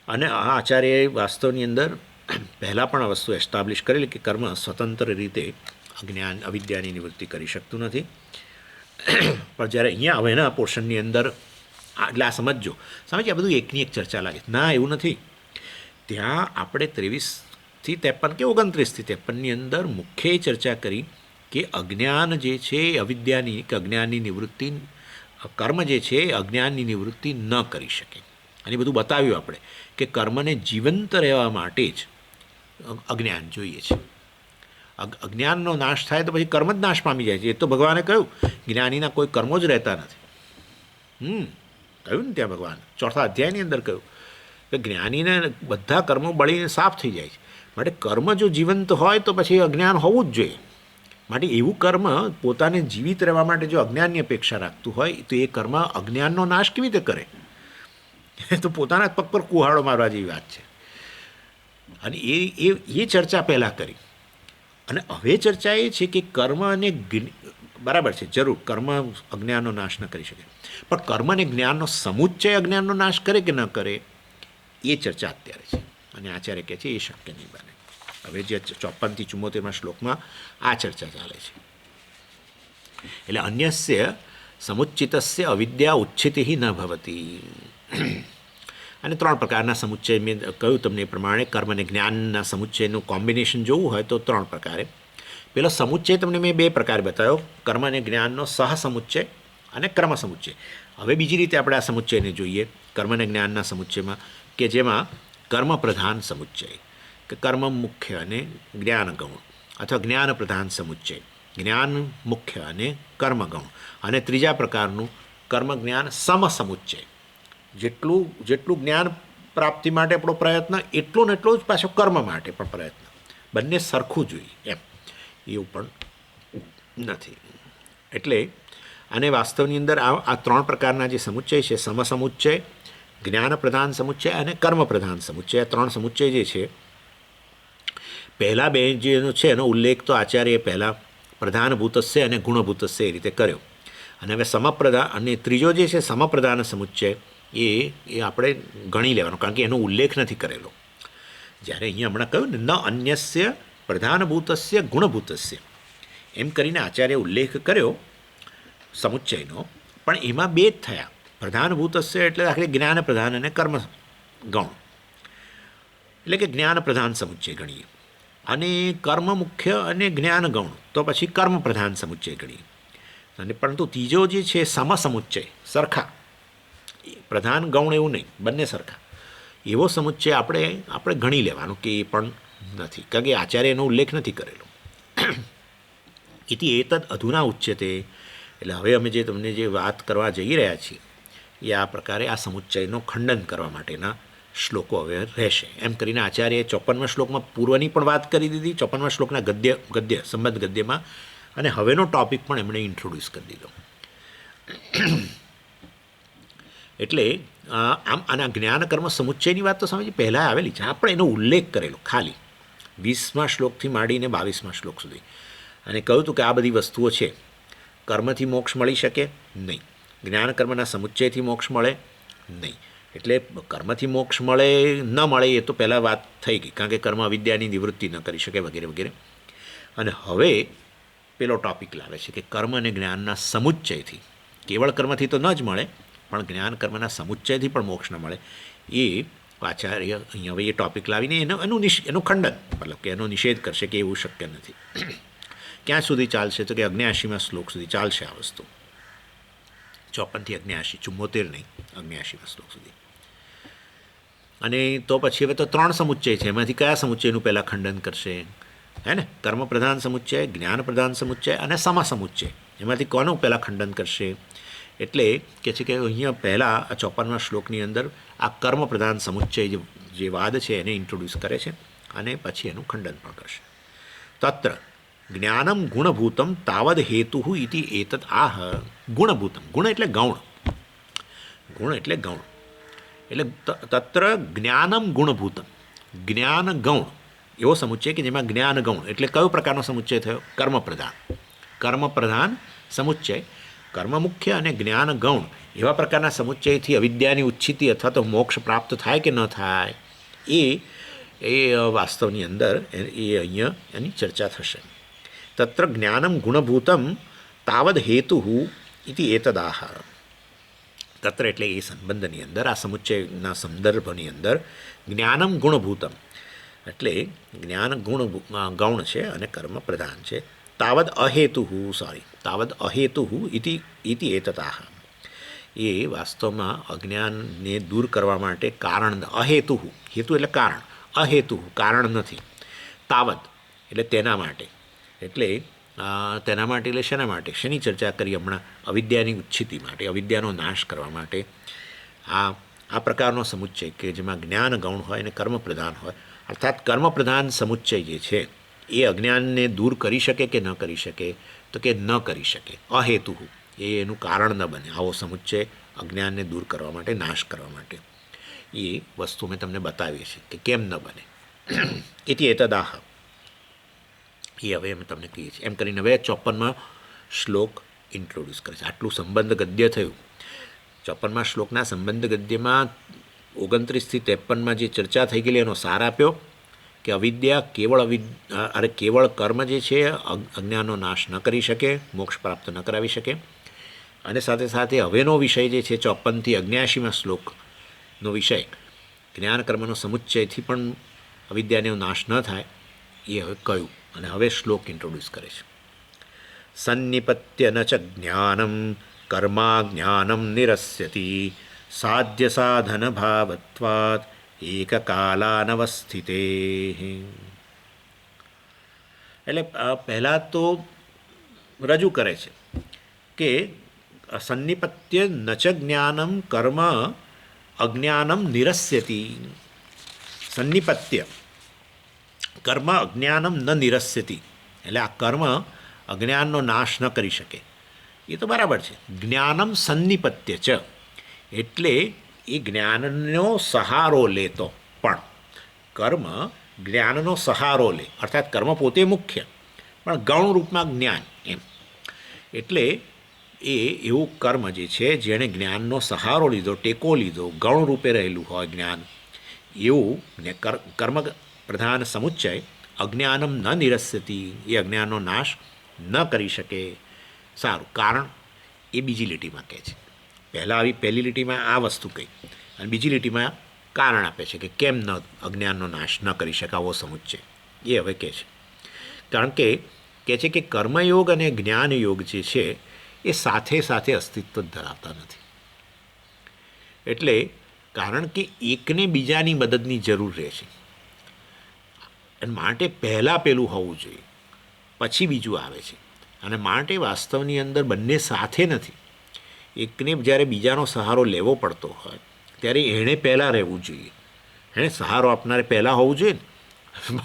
અને આ આચાર્યએ વાસ્તવની અંદર પહેલાં પણ આ વસ્તુ એસ્ટાબ્લિશ કરેલી કે કર્મ સ્વતંત્ર રીતે અવિદ્યાની નિવૃત્તિ કરી શકતું નથી. પણ જ્યારે અહીંયા હવે એના પોર્શનની અંદર એટલે આ સમજો આ બધું એકની એક ચર્ચા લાગે. ના, એવું નથી. ત્યાં આપણે 23થી 53 કે 29થી 53ની અંદર મુખ્ય ચર્ચા કરી કે અજ્ઞાન જે છે અવિદ્યાની કે અજ્ઞાનની નિવૃત્તિ, કર્મ જે છે એ અજ્ઞાનની નિવૃત્તિ ન કરી શકે. અને બધું બતાવ્યું આપણે કે કર્મને જીવંત રહેવા માટે જ અજ્ઞાન જોઈએ છે. અજ્ઞાનનો નાશ થાય તો પછી કર્મ જ નાશ પામી જાય છે. એ તો ભગવાને કહ્યું જ્ઞાનીના કોઈ કર્મો જ રહેતા નથી. કહ્યું ને ત્યાં ભગવાન 4થા અધ્યાયની અંદર કહ્યું કે જ્ઞાનીને બધા કર્મો બળીને સાફ થઈ જાય છે. માટે કર્મ જો જીવંત હોય તો પછી અજ્ઞાન હોવું જ જોઈએ. માટે એવું કર્મ પોતાને જીવિત રહેવા માટે જો અજ્ઞાનની અપેક્ષા રાખતું હોય તો એ કર્મ અજ્ઞાનનો નાશ કેવી રીતે કરે? તો પોતાના પગ પર કુહાડો મારવા જેવી વાત છે. અને એ ચર્ચા પહેલાં કરી. અને હવે ચર્ચા એ છે કે કર્મ અને બરાબર છે, જરૂર કર્મ અજ્ઞાનનો નાશ ન કરી શકે, પણ કર્મ અને જ્ઞાનનો સમુચ્ચય અજ્ઞાનનો નાશ કરે કે ન કરે એ ચર્ચા અત્યારે છે. અને આચાર્ય કહે છે એ શક્ય નહીં બને. હવે જે 54થી 74માં શ્લોકમાં આ ચર્ચા ચાલે છે. એટલે અન્યસ્ય સમુચ્ચિતસ્ય અવિદ્યા ઉચ્છિતિ ન ભવતી. અને 3 પ્રકારના સમુચ્ચય મેં કહ્યું તમને એ પ્રમાણે કર્મ અને જ્ઞાનના સમુચ્ચયનું કોમ્બિનેશન જોવું હોય તો 3 પ્રકારે. પેલો સમુચ્ચય તમને મેં 2 પ્રકાર બતાવ્યો, કર્મ અને જ્ઞાનનો સહસમુચ્ચય અને ક્રમ સમુચ્ચય. હવે બીજી રીતે આપણે આ સમુચ્ચયને જોઈએ કર્મ અને જ્ઞાનના સમુચ્ચયમાં, કે જેમાં કર્મ પ્રધાન સમુચ્ચય કે કર્મ મુખ્ય અને જ્ઞાન ગૌણ, અથવા જ્ઞાન પ્રધાન સમુચ્ચય. જ્ઞાન મુખ્ય અને કર્મ ગૌણ. અને ત્રીજા પ્રકારનું કર્મ જ્ઞાન સમસમુચ્ચય. જેટલું જેટલું જ્ઞાન પ્રાપ્તિ માટે આપણો પ્રયત્ન એટલો ને એટલો જ પાછો કર્મ માટે પણ પ્રયત્ન, બંને સરખું જોઈએ એમ એવું પણ નથી. એટલે અને વાસ્તવની અંદર આ ત્રણ પ્રકારના જે સમુચ્ચય છે, સમસમુચ્ચય, જ્ઞાન પ્રધાન સમુચ્ચય અને કર્મ પ્રધાન સમુચ્ચય, આ ત્રણ સમુચ્ચય જે છે, પહેલાં બે જેનો છે એનો ઉલ્લેખ તો આચાર્યએ પહેલાં પ્રધાનભૂતસ્ય અને ગુણભૂતસ્ય એ રીતે કર્યો. અને હવે સમપ્રધાન અને ત્રીજો જે છે સમપ્રધાન સમુચ્ચય એ આપણે ગણી લેવાનો, કારણ કે એનો ઉલ્લેખ નથી કરેલો. જ્યારે અહીંયા હમણાં કહ્યું ને, ન અન્યસ્ય પ્રધાનભૂતસ્ય ગુણભૂતસ્ય એમ કરીને આચાર્ય ઉલ્લેખ કર્યો સમુચ્ચયનો, પણ એમાં બે જ થયા. પ્રધાનભૂતસ્ય એટલે આખરે જ્ઞાન પ્રધાન અને કર્મ ગૌણ, એટલે કે જ્ઞાન પ્રધાન સમુચ્ચય ગણીએ. અને કર્મ મુખ્ય અને જ્ઞાન ગૌણ તો પછી કર્મ પ્રધાન સમુચ્ચય ગણીએ. અને પરંતુ ત્રીજો જે છે સમસમુચ્ચય, સરખા પ્રધાન ગૌણ એવું નહીં, બંને સરખા, એવો સમુચ્ચય આપણે ગણી લેવાનું કે એ પણ નથી, કારણ કે આચાર્ય એનો ઉલ્લેખ નથી કરેલો. ઇતિ એતદ અધુના ઉચ્યતે. એટલે હવે અમે જે તમને જે વાત કરવા જઈ રહ્યા છીએ એ આ પ્રકારે આ સમુચ્ચયનો ખંડન કરવા માટેના શ્લોકો હવે રહેશે. એમ કરીને આચાર્યએ 54મા શ્લોકમાં પૂર્વની પણ વાત કરી દીધી, 54મા શ્લોકના ગદ્ય સંબંધ ગદ્યમાં, અને હવેનો ટોપિક પણ એમણે ઇન્ટ્રોડ્યુસ કરી દીધો. એટલે આમ આના જ્ઞાન કર્મ સમુચ્ચયની વાત તો સમજી પહેલાં આવેલી છે, આપણે એનો ઉલ્લેખ કરેલો ખાલી 20મા શ્લોકથી માંડીને 22મા શ્લોક સુધી, અને કહ્યું હતું કે આ બધી વસ્તુઓ છે. કર્મથી મોક્ષ મળી શકે નહીં, જ્ઞાન કર્મના સમુચ્ચયથી મોક્ષ મળે નહીં. એટલે કર્મથી મોક્ષ મળે ન મળે એ તો પહેલાં વાત થઈ ગઈ, કારણ કે કર્મ અવિદ્યાની નિવૃત્તિ ન કરી શકે વગેરે વગેરે. અને હવે પેલો ટોપિક લાવે છે કે કર્મ અને જ્ઞાનના સમુચ્ચયથી, કેવળ કર્મથી તો ન જ મળે પણ જ્ઞાન કર્મના સમુચ્ચયથી પણ મોક્ષ ન મળે. એ આચાર્ય અહીંયા હવે એ ટોપિક લાવીને એનું ખંડન, મતલબ કે એનો નિષેધ કરશે કે એવું શક્ય નથી. ક્યાં સુધી ચાલશે તો કે 79મા શ્લોક સુધી ચાલશે આ વસ્તુ, 54થી 79, 74 નહીં, 79મા શ્લોક સુધી. અને તો પછી હવે તો 3 સમુચ્ચય છે, એમાંથી કયા સમુચ્ચયનું પહેલાં ખંડન કરશે? હે ને, કર્મ પ્રધાન સમુચ્ચય, જ્ઞાન પ્રધાન સમુચ્ચય અને સમસમુચ્ચય, એમાંથી કોનું પહેલાં ખંડન કરશે? એટલે કે છે કે અહીંયા પહેલાં આ 54મા શ્લોકની અંદર આ કર્મ પ્રધાન સમુચ્ચય જે વાદ છે એને ઇન્ટ્રોડ્યુસ કરે છે, અને પછી એનું ખંડન પણ કરશે. તત્ર જ્ઞાનમ ગુણભૂતમ તાવદ હેતુ ઇતિ એતદ આહ. ગુણભૂતમ, ગુણ એટલે ગૌણ, ગુણ એટલે ગૌણ, એટલે તત્ર જ્ઞાનમ ગુણભૂતમ, જ્ઞાન ગૌણ એવો સમુચ્ચય કે જેમાં જ્ઞાન ગૌણ, એટલે કયો પ્રકારનો સમુચ્ચય થયો? કર્મ પ્રધાન, કર્મ પ્રધાન સમુચ્ચય, કર્મ મુખ્ય અને જ્ઞાન ગૌણ એવા પ્રકારના સમુચ્ચયથી અવિદ્યાની ઉચ્છિતિ અથવા તો મોક્ષ પ્રાપ્ત થાય કે ન થાય એ વાસ્તવની અંદર એ અહીંયા એની ચર્ચા થશે. તત્ર જ્ઞાનમ ગુણભૂતમ તાવદ હેતુ ઇતિ એતદાહ. તત્ર એટલે એ સંબંધની અંદર, આ સમુચ્ચયના સંદર્ભની અંદર જ્ઞાનમ ગુણભૂતમ એટલે જ્ઞાન ગૌણ છે અને કર્મ પ્રધાન છે. તાવદ અહેતુ ઇતિ એતદાહ. એ વાસ્તવમાં અજ્ઞાનને દૂર કરવા માટે કારણ, અહેતુ, હેતુ એટલે કારણ, અહેતુ કારણ નથી, તાવદ એટલે તેના માટે, એટલે તેના માટે એટલે શેના માટે, શેની ચર્ચા કરી હમણાં? અવિદ્યાની ઉચ્છિતિ માટે, અવિદ્યાનો નાશ કરવા માટે આ પ્રકારનો સમુચ્ચય કે જેમાં જ્ઞાન ગૌણ હોય અને કર્મ પ્રધાન હોય, અર્થાત કર્મ પ્રધાન સમુચ્ચય જે છે એ અજ્ઞાનને દૂર કરી શકે કે ન કરી શકે? તો કે ન કરી શકે. અહેતુ એ એનું કારણ ન બને, આવો સમુચ્ચય અજ્ઞાનને દૂર કરવા માટે, નાશ કરવા માટે. એ વસ્તુ મેં તમને બતાવી છે કે કેમ ન બને. એથી એતદાહ એ હવે અમે તમને કહીએ છીએ. એમ કરીને હવે 54મા શ્લોક ઇન્ટ્રોડ્યુસ કરે છે. આટલું સંબંધ ગદ્ય થયું. 54મા શ્લોકના સંબંધ ગદ્યમાં 29થી 53માં જે ચર્ચા થઈ ગયેલી એનો સાર આપ્યો કે અવિદ્યા કેવળ કર્મ જે છે અજ્ઞાનનો નાશ ન કરી શકે, મોક્ષ પ્રાપ્ત ન કરાવી શકે. અને સાથે સાથે હવેનો વિષય જે છે 54થી 79મા શ્લોકનો વિષય, જ્ઞાન કર્મનો સમુચ્ચયથી પણ અવિદ્યાનો નાશ ન થાય એ હવે કહ્યું. અને હવે શ્લોક ઇન્ટ્રોડ્યુસ કરે છે. સન્નિપત્ય ન ચ જ્ઞાનમ કર્મા જ્ઞાનમ નિરસ્યતિ સાધ્ય સાધન ભાવત્વાત એકકાલાનવસ્થિતે. એટલે પહેલાં તો રજૂ કરે છે કે સન્નિપત્ય ન ચ જ્ઞાનમ કર્મ અજ્ઞાનમ નિરસ્યતિ. સન્નિપત્ય કર્મ અજ્ઞાનમ ન નિરસ્યતિ, એટલે આ કર્મ અજ્ઞાનનો નાશ ન કરી શકે. એ તો બરાબર છે. જ્ઞાનમ સન્નિપત્ય ચ, એટલે એ જ્ઞાનનો સહારો લેતો પણ કર્મ જ્ઞાનનો સહારો લે, અર્થાત કર્મ પોતે મુખ્ય પણ ગૌણ રૂપમાં જ્ઞાન એમ. એટલે એ એવું કર્મ જે છે જેણે જ્ઞાનનો સહારો લીધો, ટેકો લીધો, ગૌણ રૂપે રહેલું હોય જ્ઞાન, એવું કર્મ પ્રધાન સમુચ્ચય અજ્ઞાનમ ન નિરસ્યતિ, એ અજ્ઞાનનો નાશ ન કરી શકે. સારું, કારણ એ બીજી લીટીમાં કહે છે. પહેલી લીટીમાં આ વસ્તુ કહી અને બીજી લીટીમાં કારણ આપે છે કે કેમ ન અજ્ઞાનનો નાશ ન કરી શકાવો સમુચ્ચય, એ હવે કહે છે. કારણ કે કહે છે કે કર્મયોગ અને જ્ઞાનયોગ જે છે એ સાથે સાથે અસ્તિત્વ ધરાવતા નથી. એટલે કારણ કે એકને બીજાની મદદની જરૂર રહે છે અને માટે પહેલાં પેલું હોવું જોઈએ, પછી બીજું આવે છે. અને માટે વાસ્તવની અંદર બંને સાથે નથી. એકને જ્યારે બીજાનો સહારો લેવો પડતો હોય ત્યારે એણે પહેલાં રહેવું જોઈએ, એણે સહારો આપનારે પહેલાં હોવું જોઈએ ને.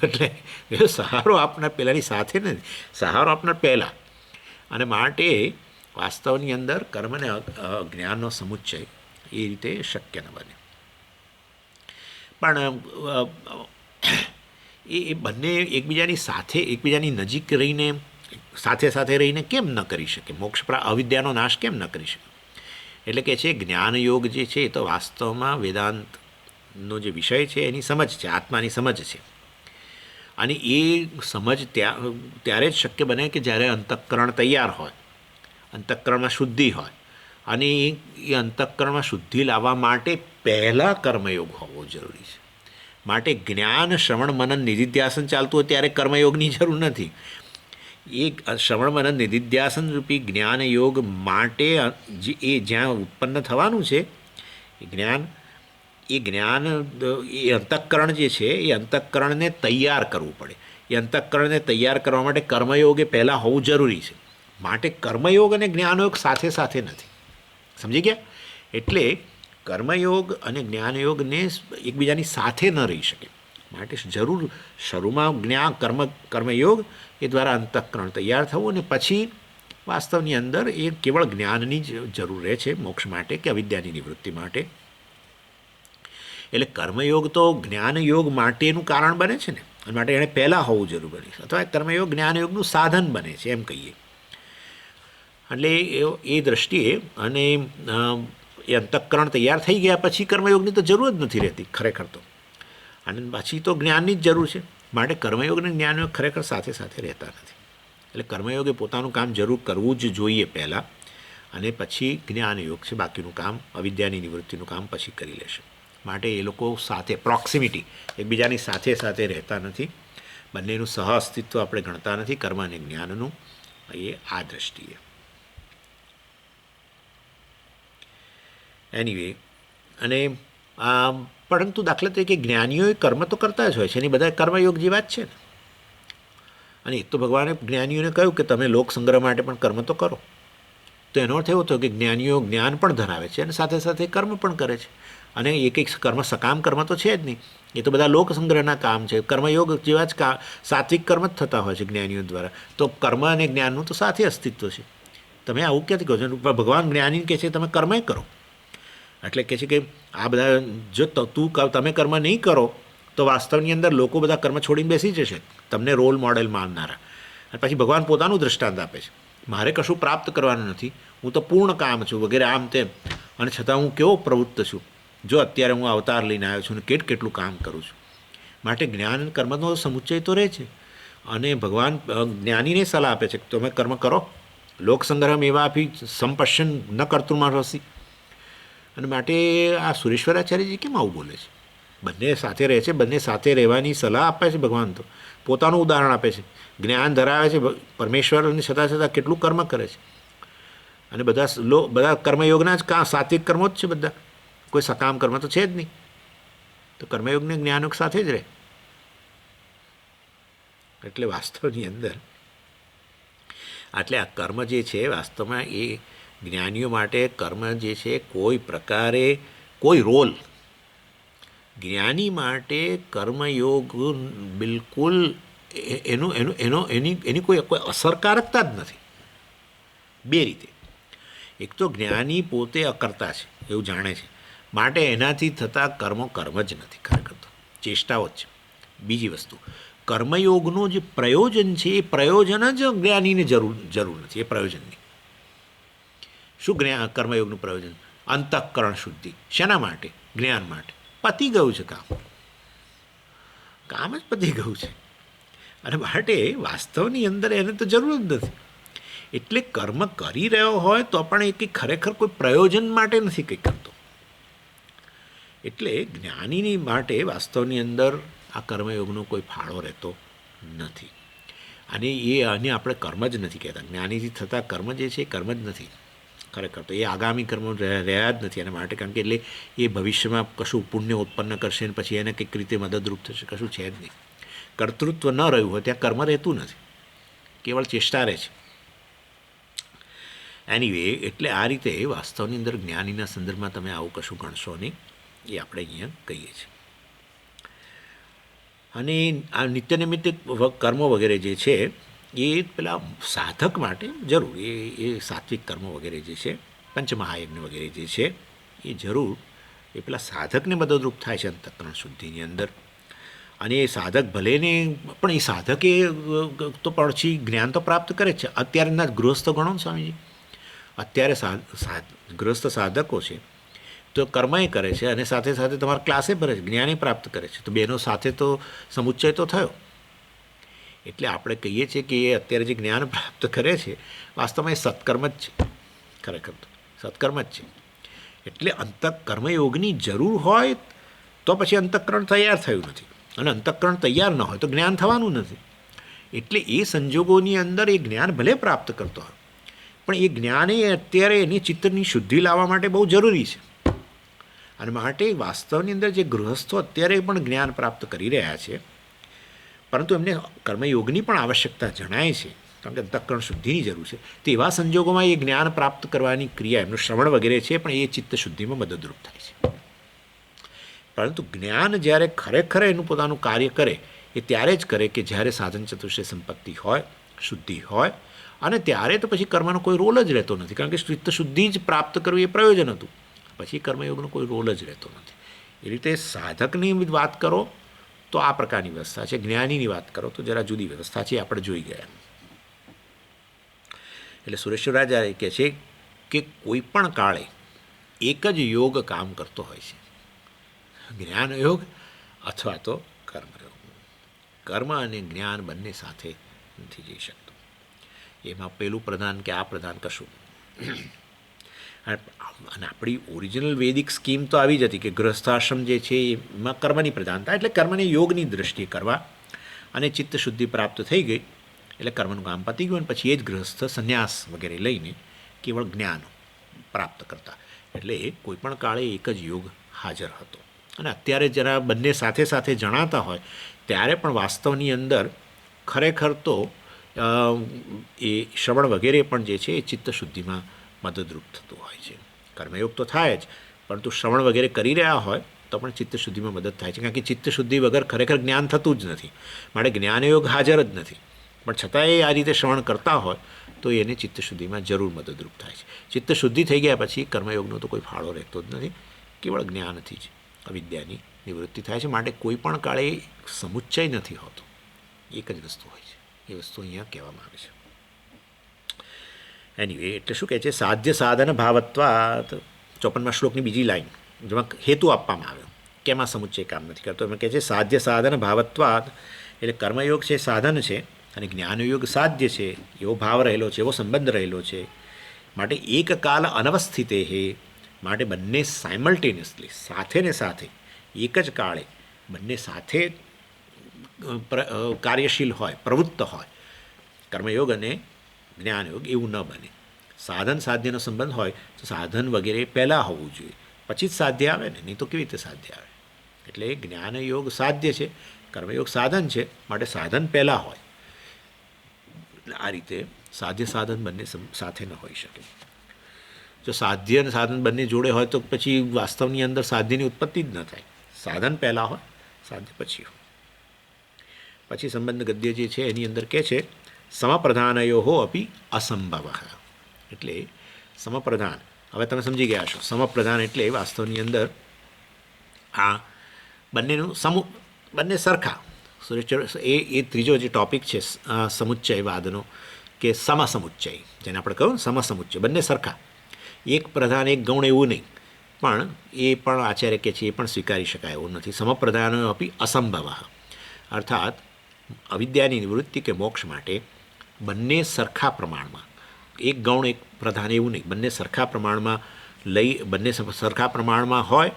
એટલે એ સહારો આપનાર પહેલાંની સાથે નથી, સહારો આપનાર પહેલાં. અને માટે વાસ્તવની અંદર કર્મને જ્ઞાનનો સમુચ્ચય એ રીતે શક્ય ન બને. પણ એ બંને એકબીજાની સાથે, એકબીજાની નજીક રહીને, સાથે સાથે રહીને કેમ ન કરી શકે? મોક્ષ અવિદ્યાનો નાશ કેમ ન કરી શકે? એટલે કે છે જ્ઞાનયોગ જે છે એ તો વાસ્તવમાં વેદાંતનો જે વિષય છે એની સમજ છે, આત્માની સમજ છે. અને એ સમજ ત્યારે જ શક્ય બને કે જ્યારે અંતઃકરણ તૈયાર હોય, અંતઃકરણમાં શુદ્ધિ હોય. અને એ અંતઃકરણમાં શુદ્ધિ લાવવા માટે પહેલાં કર્મયોગ હોવો જરૂરી છે. માટે જ્ઞાન શ્રવણ મનન નિધિધ્યાસન ચાલતું હોય ત્યારે કર્મયોગની જરૂર નથી. એ શ્રવણ મનન નિધિધ્યાસન રૂપી જ્ઞાનયોગ માટે એ જ્યાં ઉત્પન્ન થવાનું છે એ જ્ઞાન એ અંતઃકરણ જે છે એ અંતઃકરણને તૈયાર કરવું પડે. એ અંતઃકરણને તૈયાર કરવા માટે કર્મયોગ એ પહેલાં હોવું જરૂરી છે. માટે કર્મયોગ અને જ્ઞાનયોગ સાથે સાથે નથી. સમજી ગયા? એટલે કર્મયોગ અને જ્ઞાનયોગને એકબીજાની સાથે ન રહી શકે. માટે જરૂર શરૂમાં કર્મયોગ એ દ્વારા અંતઃકરણ તૈયાર થવું અને પછી વાસ્તવની અંદર એ કેવળ જ્ઞાનની જ જરૂર રહે છે મોક્ષ માટે કે અવિદ્યાની નિવૃત્તિ માટે. એટલે કર્મયોગ તો જ્ઞાનયોગ માટેનું કારણ બને છે ને, અને માટે એણે પહેલાં હોવું જરૂર બને છે, અથવા કર્મયોગ જ્ઞાનયોગનું સાધન બને છે એમ કહીએ. એટલે એ દૃષ્ટિએ અને એ અંતઃકરણ તૈયાર થઈ ગયા પછી કર્મયોગની તો જરૂર જ નથી રહેતી ખરેખર તો, અને પછી તો જ્ઞાનની જ જરૂર છે. માટે કર્મયોગ અને જ્ઞાનયોગ ખરેખર સાથે સાથે રહેતા નથી. એટલે કર્મયોગે પોતાનું કામ જરૂર કરવું જ જોઈએ પહેલાં, અને પછી જ્ઞાનયોગ છે બાકીનું કામ, અવિદ્યાની નિવૃત્તિનું કામ પછી કરી લેશે. માટે એ લોકો સાથે પ્રોક્સિમિટી, એકબીજાની સાથે સાથે રહેતા નથી. બંનેનું સહ અસ્તિત્વ આપણે ગણતા નથી કર્મ અને જ્ઞાનનું, એ આ દૃષ્ટિએ. એનીવે, અને પરંતુ દાખલા તરીકે જ્ઞાનીઓએ કર્મ તો કરતા જ હોય છે, એની બધા કર્મયોગ જેવા જ છે ને. અને એક તો ભગવાને જ્ઞાનીઓને કહ્યું કે તમે લોક સંગ્રહ માટે પણ કર્મ તો કરો. તો એનો અર્થ એવો થયો કે જ્ઞાનીઓ જ્ઞાન પણ ધરાવે છે અને સાથે સાથે કર્મ પણ કરે છે. અને એક કર્મ સકામ કર્મ તો છે જ નહીં, એ તો બધા લોક સંગ્રહના કામ છે. કર્મયોગ જેવા જ સાત્વિક કર્મ જ થતા હોય છે જ્ઞાનીઓ દ્વારા. તો કર્મ અને જ્ઞાનનું તો સાથે અસ્તિત્વ છે. તમે આવું ક્યાંથી કહો છો? ભગવાન જ્ઞાની કહે છે તમે કર્મ કરો. એટલે કહે છે કે આ બધા જો તમે કર્મ નહીં કરો તો વાસ્તવની અંદર લોકો બધા કર્મ છોડીને બેસી જશે, તમને રોલ મોડેલ માનનારા. અને પછી ભગવાન પોતાનું દૃષ્ટાંત આપે છે, મારે કશું પ્રાપ્ત કરવાનું નથી, હું તો પૂર્ણ કામ છું વગેરે આમ તેમ, અને છતાં હું કેવો પ્રવૃત્ત છું. જો અત્યારે હું અવતાર લઈને આવ્યો છું અને કેટલું કામ કરું છું. માટે જ્ઞાન કર્મનો સમુચ્ચય તો રહે છે. અને ભગવાન જ્ઞાનીને સલાહ આપે છે કે તમે કર્મ કરો. લોક સંગ્રહ એવા આપી સંપશ્યન ન કર્તુમાં રસી. અને માટે આ સુરેશ્વરાચાર્યજી કેમ આવું બોલે છે? બંને સાથે રહે છે, બંને સાથે રહેવાની સલાહ આપે છે ભગવાન. તો પોતાનું ઉદાહરણ આપે છે, જ્ઞાન ધરાવે છે પરમેશ્વરની છતાં છતાં કેટલું કર્મ કરે છે. અને બધા કર્મયોગના જ સાત્વિક કર્મો જ છે બધા, કોઈ સકામ કર્મ તો છે જ નહીં. તો કર્મયોગને જ્ઞાનયોગ સાથે જ રહે. એટલે વાસ્તવની અંદર એટલે આ કર્મ જે છે વાસ્તવમાં એ જ્ઞાનીઓ માટે કર્મ જે છે કોઈ પ્રકારે કોઈ રોલ, જ્ઞાની માટે કર્મયોગ બિલકુલ એનું એનું એનો એની એની કોઈ કોઈ અસરકારકતા જ નથી. બે રીતે, એક તો જ્ઞાની પોતે અકર્તા છે એવું જાણે છે, માટે એનાથી થતા કર્મો કર્મ જ નથી, ખરેખર તો ચેષ્ટાઓ જ છે. બીજી વસ્તુ, કર્મયોગનું જે પ્રયોજન છે એ પ્રયોજન જ જ્ઞાનીને જરૂર નથી. એ પ્રયોજનની શું કર્મયોગનું પ્રયોજન? અંતઃકરણ શુદ્ધિ. શેના માટે? જ્ઞાન માટે. પતી ગયું છે કામ, કામ જ પતી ગયું છે, અને માટે વાસ્તવની અંદર એને તો જરૂર જ નથી. એટલે કર્મ કરી રહ્યો હોય તો પણ એ કંઈ ખરેખર કોઈ પ્રયોજન માટે નથી કંઈ કરતો. એટલે જ્ઞાનીની માટે વાસ્તવની અંદર આ કર્મયોગનો કોઈ ફાળો રહેતો નથી. અને આને આપણે કર્મ જ નથી કહેતા. જ્ઞાનીથી થતા કર્મ જે છે એ કર્મ જ નથી ખરેખર તો. એ આગામી કર્મો રહ્યા જ નથી એના માટે, કારણ કે એટલે એ ભવિષ્યમાં કશું પુણ્ય ઉત્પન્ન કરશે અને પછી એને કંઈક રીતે મદદરૂપ થશે, કશું છે જ નહીં. કર્તૃત્વ ન રહ્યું હોય ત્યાં કર્મ રહેતું નથી, કેવળ ચેષ્ટા રહે છે. એનીવે, એટલે આ રીતે વાસ્તવની અંદર જ્ઞાનીના સંદર્ભમાં તમે આવું કશું ગણશો નહીં, એ આપણે અહીંયા કહીએ છીએ. અને આ નિત્ય નિમિત્ત કર્મો વગેરે જે છે એ પેલા સાધક માટે જરૂર, એ સાત્વિક કર્મો વગેરે જે છે, પંચમહાયજ્ઞ વગેરે જે છે એ જરૂર એ પેલા સાધકને મદદરૂપ થાય છે અંતઃકરણ શુદ્ધિની અંદર. અને એ સાધક ભલેને, પણ એ સાધકે તો પછી જ્ઞાન તો પ્રાપ્ત કરે જ છે. અત્યારના ગૃહસ્થ ગણો ને સ્વામીજી, અત્યારે ગૃહસ્થ સાધકો છે તો કર્મય કરે છે અને સાથે સાથે તમારા ક્લાસે ભરે છે, જ્ઞાને પ્રાપ્ત કરે છે, તો બેનો સાથે તો સમુચ્ચય તો થયો. એટલે આપણે કહીએ છીએ કે એ અત્યારે જે જ્ઞાન પ્રાપ્ત કરે છે વાસ્તવમાં એ સત્કર્મ જ છે, ખરેખર તો સત્કર્મ જ છે. એટલે કર્મયોગની જરૂર હોય તો પછી અંતઃકરણ તૈયાર થયું નથી, અને અંતઃકરણ તૈયાર ન હોય તો જ્ઞાન થવાનું નથી. એટલે એ સંજોગોની અંદર એ જ્ઞાન ભલે પ્રાપ્ત કરતો હોય, પણ એ જ્ઞાન એ અત્યારે એની ચિત્તની શુદ્ધિ લાવવા માટે બહુ જરૂરી છે. અને માટે વાસ્તવની અંદર જે ગૃહસ્થો અત્યારે પણ જ્ઞાન પ્રાપ્ત કરી રહ્યા છે, પરંતુ એમને કર્મયોગની પણ આવશ્યકતા જણાય છે, કારણ કે અંતઃકરણ શુદ્ધિની જરૂર છે. તેવા સંજોગોમાં એ જ્ઞાન પ્રાપ્ત કરવાની ક્રિયા, એમનું શ્રવણ વગેરે છે, પણ એ ચિત્ત શુદ્ધિમાં મદદરૂપ થાય છે. પરંતુ જ્ઞાન જ્યારે ખરેખર એનું પોતાનું કાર્ય કરે એ ત્યારે જ કરે કે જ્યારે સાધન ચતુષ્ટય સંપત્તિ હોય, શુદ્ધિ હોય, અને ત્યારે તો પછી કર્મનો કોઈ રોલ જ રહેતો નથી, કારણ કે ચિત્ત શુદ્ધિ જ પ્રાપ્ત કરવું એ પ્રયોજન હતું. પછી કર્મયોગનો કોઈ રોલ જ રહેતો નથી. એ રીતે સાધકની વાત કરો તો આ પ્રકારની વ્યવસ્થા છે, જ્ઞાનીની વાત કરો તો જરા જુદી વ્યવસ્થા છે, આપણે જોઈ ગયા. એટલે સુરેશ્વર રાજા કહે છે કે કોઈ પણ કાળે એક જ યોગ કામ કરતો હોય છે, જ્ઞાન યોગ અથવા તો કર્મયોગ. કર્મ અને જ્ઞાન બંને સાથે નથી જઈ શકતું. એમાં પેલું પ્રધાન કે આ પ્રધાન કશું. અને આપણી ઓરિજિનલ વૈદિક સ્કીમ તો આવી જ હતી કે ગૃહસ્થાશ્રમ જે છે એમાં કર્મની પ્રધાનતા, એટલે કર્મને યોગની દૃષ્ટિએ કરવા, અને ચિત્ત શુદ્ધિ પ્રાપ્ત થઈ ગઈ એટલે કર્મનું કામ પતી ગયું, અને પછી એ જ ગૃહસ્થ સંન્યાસ વગેરે લઈને કેવળ જ્ઞાન પ્રાપ્ત કરતા. એટલે કોઈ પણ કાળે એક જ યોગ હાજર હતો. અને અત્યારે જરા બંને સાથે સાથે જણાતા હોય ત્યારે પણ વાસ્તવની અંદર ખરેખર તો એ શ્રવણ વગેરે પણ જે છે એ ચિત્ત શુદ્ધિમાં મદદરૂપ થતું હોય છે. કર્મયોગ તો થાય જ, પરંતુ શ્રવણ વગેરે કરી રહ્યા હોય તો પણ ચિત્ત શુદ્ધિમાં મદદ થાય છે, કારણ કે ચિત્ત શુદ્ધિ વગર ખરેખર જ્ઞાન થતું જ નથી. માટે જ્ઞાનયોગ હાજર જ નથી, પણ છતાંય આ રીતે શ્રવણ કરતા હોય તો એને ચિત્ત શુદ્ધિમાં જરૂર મદદરૂપ થાય છે. ચિત્ત શુદ્ધિ થઈ ગયા પછી કર્મયોગનો તો કોઈ ફાળો રહેતો જ નથી, કેવળ જ્ઞાનથી જ અવિદ્યાની નિવૃત્તિ થાય છે. માટે કોઈ પણ કાળે સમુચ્ચય નથી હોતો, એક જ વસ્તુ હોય છે. એ વસ્તુ અહીંયા કહેવામાં આવે છે. એનીવે, એટલે શું કહે છે? સાધ્ય સાધન ભાવત્વાત, 54મા શ્લોકની બીજી લાઈન, જેમાં હેતુ આપવામાં આવ્યો કેમાં સમુચ્ચય કામ નથી કરતો. એમાં કહે છે સાધ્ય સાધન ભાવત્વાત, એટલે કર્મયોગ છે સાધન છે અને જ્ઞાનયોગ સાધ્ય છે, એવો ભાવ રહેલો છે, એવો સંબંધ રહેલો છે. માટે એક કાલ અનવસ્થિતે હે, માટે બંને સાયમલ્ટેનિયસલી, સાથે ને સાથે એક જ કાળે બંને સાથે કાર્યશીલ હોય, પ્રવૃત્ત હોય, કર્મયોગ અને જ્ઞાનયોગ, એવું ન બને. સાધન સાધ્યનો સંબંધ હોય તો સાધન વગેરે પહેલાં હોવું જોઈએ, પછી જ સાધ્ય આવે ને, નહીં તો કેવી રીતે સાધ્ય આવે? એટલે જ્ઞાનયોગ સાધ્ય છે, કર્મયોગ સાધન છે, માટે સાધન પહેલાં હોય. એટલે આ રીતે સાધ્ય સાધન બંને સાથે ન હોઈ શકે. જો સાધ્ય અને સાધન બંને જોડે હોય તો પછી વાસ્તવની અંદર સાધ્યની ઉત્પત્તિ જ ન થાય. સાધન પહેલાં હોય, સાધ્ય પછી હોય. પછી સંબંધ ગદ્ય જે છે એની અંદર કહે છે સમપ્રધાનયો અપી અસંભવ. એટલે સમપ્રધાન, હવે તમે સમજી ગયા છો. સમપ્રધાન એટલે વાસ્તવની અંદર આ બંનેનું બંને સરખા. એ ત્રીજો જે ટોપિક છે સમુચ્ચયવાદનો, કે સમસમુચ્ચય, જેને આપણે કહ્યું સમસમુચ્ચય, બંને સરખા. એક પ્રધાન એક ગૌણ એવું નહીં, પણ એ પણ આચાર્ય કે છે એ પણ સ્વીકારી શકાય એવું નથી. સમપ્રધાન અપી અસંભવ, અર્થાત અવિદ્યાની નિવૃત્તિ કે મોક્ષ માટે બંને સરખા પ્રમાણમાં, એક ગૌણ એક પ્રધાન એવું નહીં, બંને સરખા પ્રમાણમાં બંને સરખા પ્રમાણમાં હોય.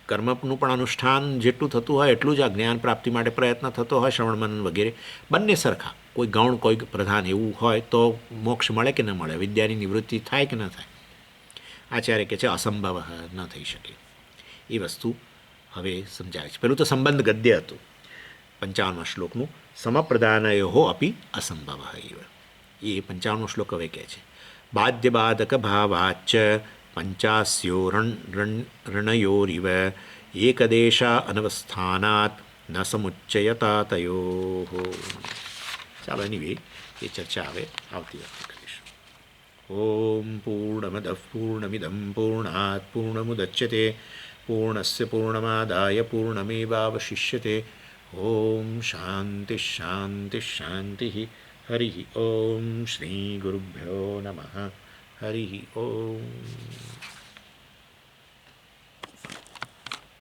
કર્મનું પણ અનુષ્ઠાન જેટલું થતું હોય એટલું જ આ જ્ઞાન પ્રાપ્તિ માટે પ્રયત્ન થતો હોય, શ્રવણ મનન વગેરે બંને સરખા. કોઈ ગૌણ કોઈ પ્રધાન એવું હોય તો મોક્ષ મળે કે ન મળે, વિદ્યાની નિવૃત્તિ થાય કે ન થાય. આચાર્ય કે છે અસંભવ ન થઈ શકે. એ વસ્તુ હવે સમજાવે છે. પેલું તો સંબંધ ગદ્ય હતું 55મા શ્લોકનું, સમપ્રધાનયો અપી અસંભવ. એ 55મો શ્લોક હવે કહે છે બાધ્ય બાધક ભાવાચ પંચાસ્યો રણયોરિવ એકદેશા અનવસ્થાનાત ન સમુચ્ચયતા તયો. ચાલો એની એ ચર્ચા હવે આવતી વખતે કરીશું. ઓમ પૂર્ણમદ પૂર્ણમિદમ પૂર્ણાત પૂર્ણમુદચ્યતે પૂર્ણસ્ય પૂર્ણમાદાય પૂર્ણમેવાવશિષ્યતે. ઓમ શાંતિ શાંતિ શાંતિ. હરિ ઓમ શ્રી ગુરુભ્યો નમઃ. હરિ ઓમ.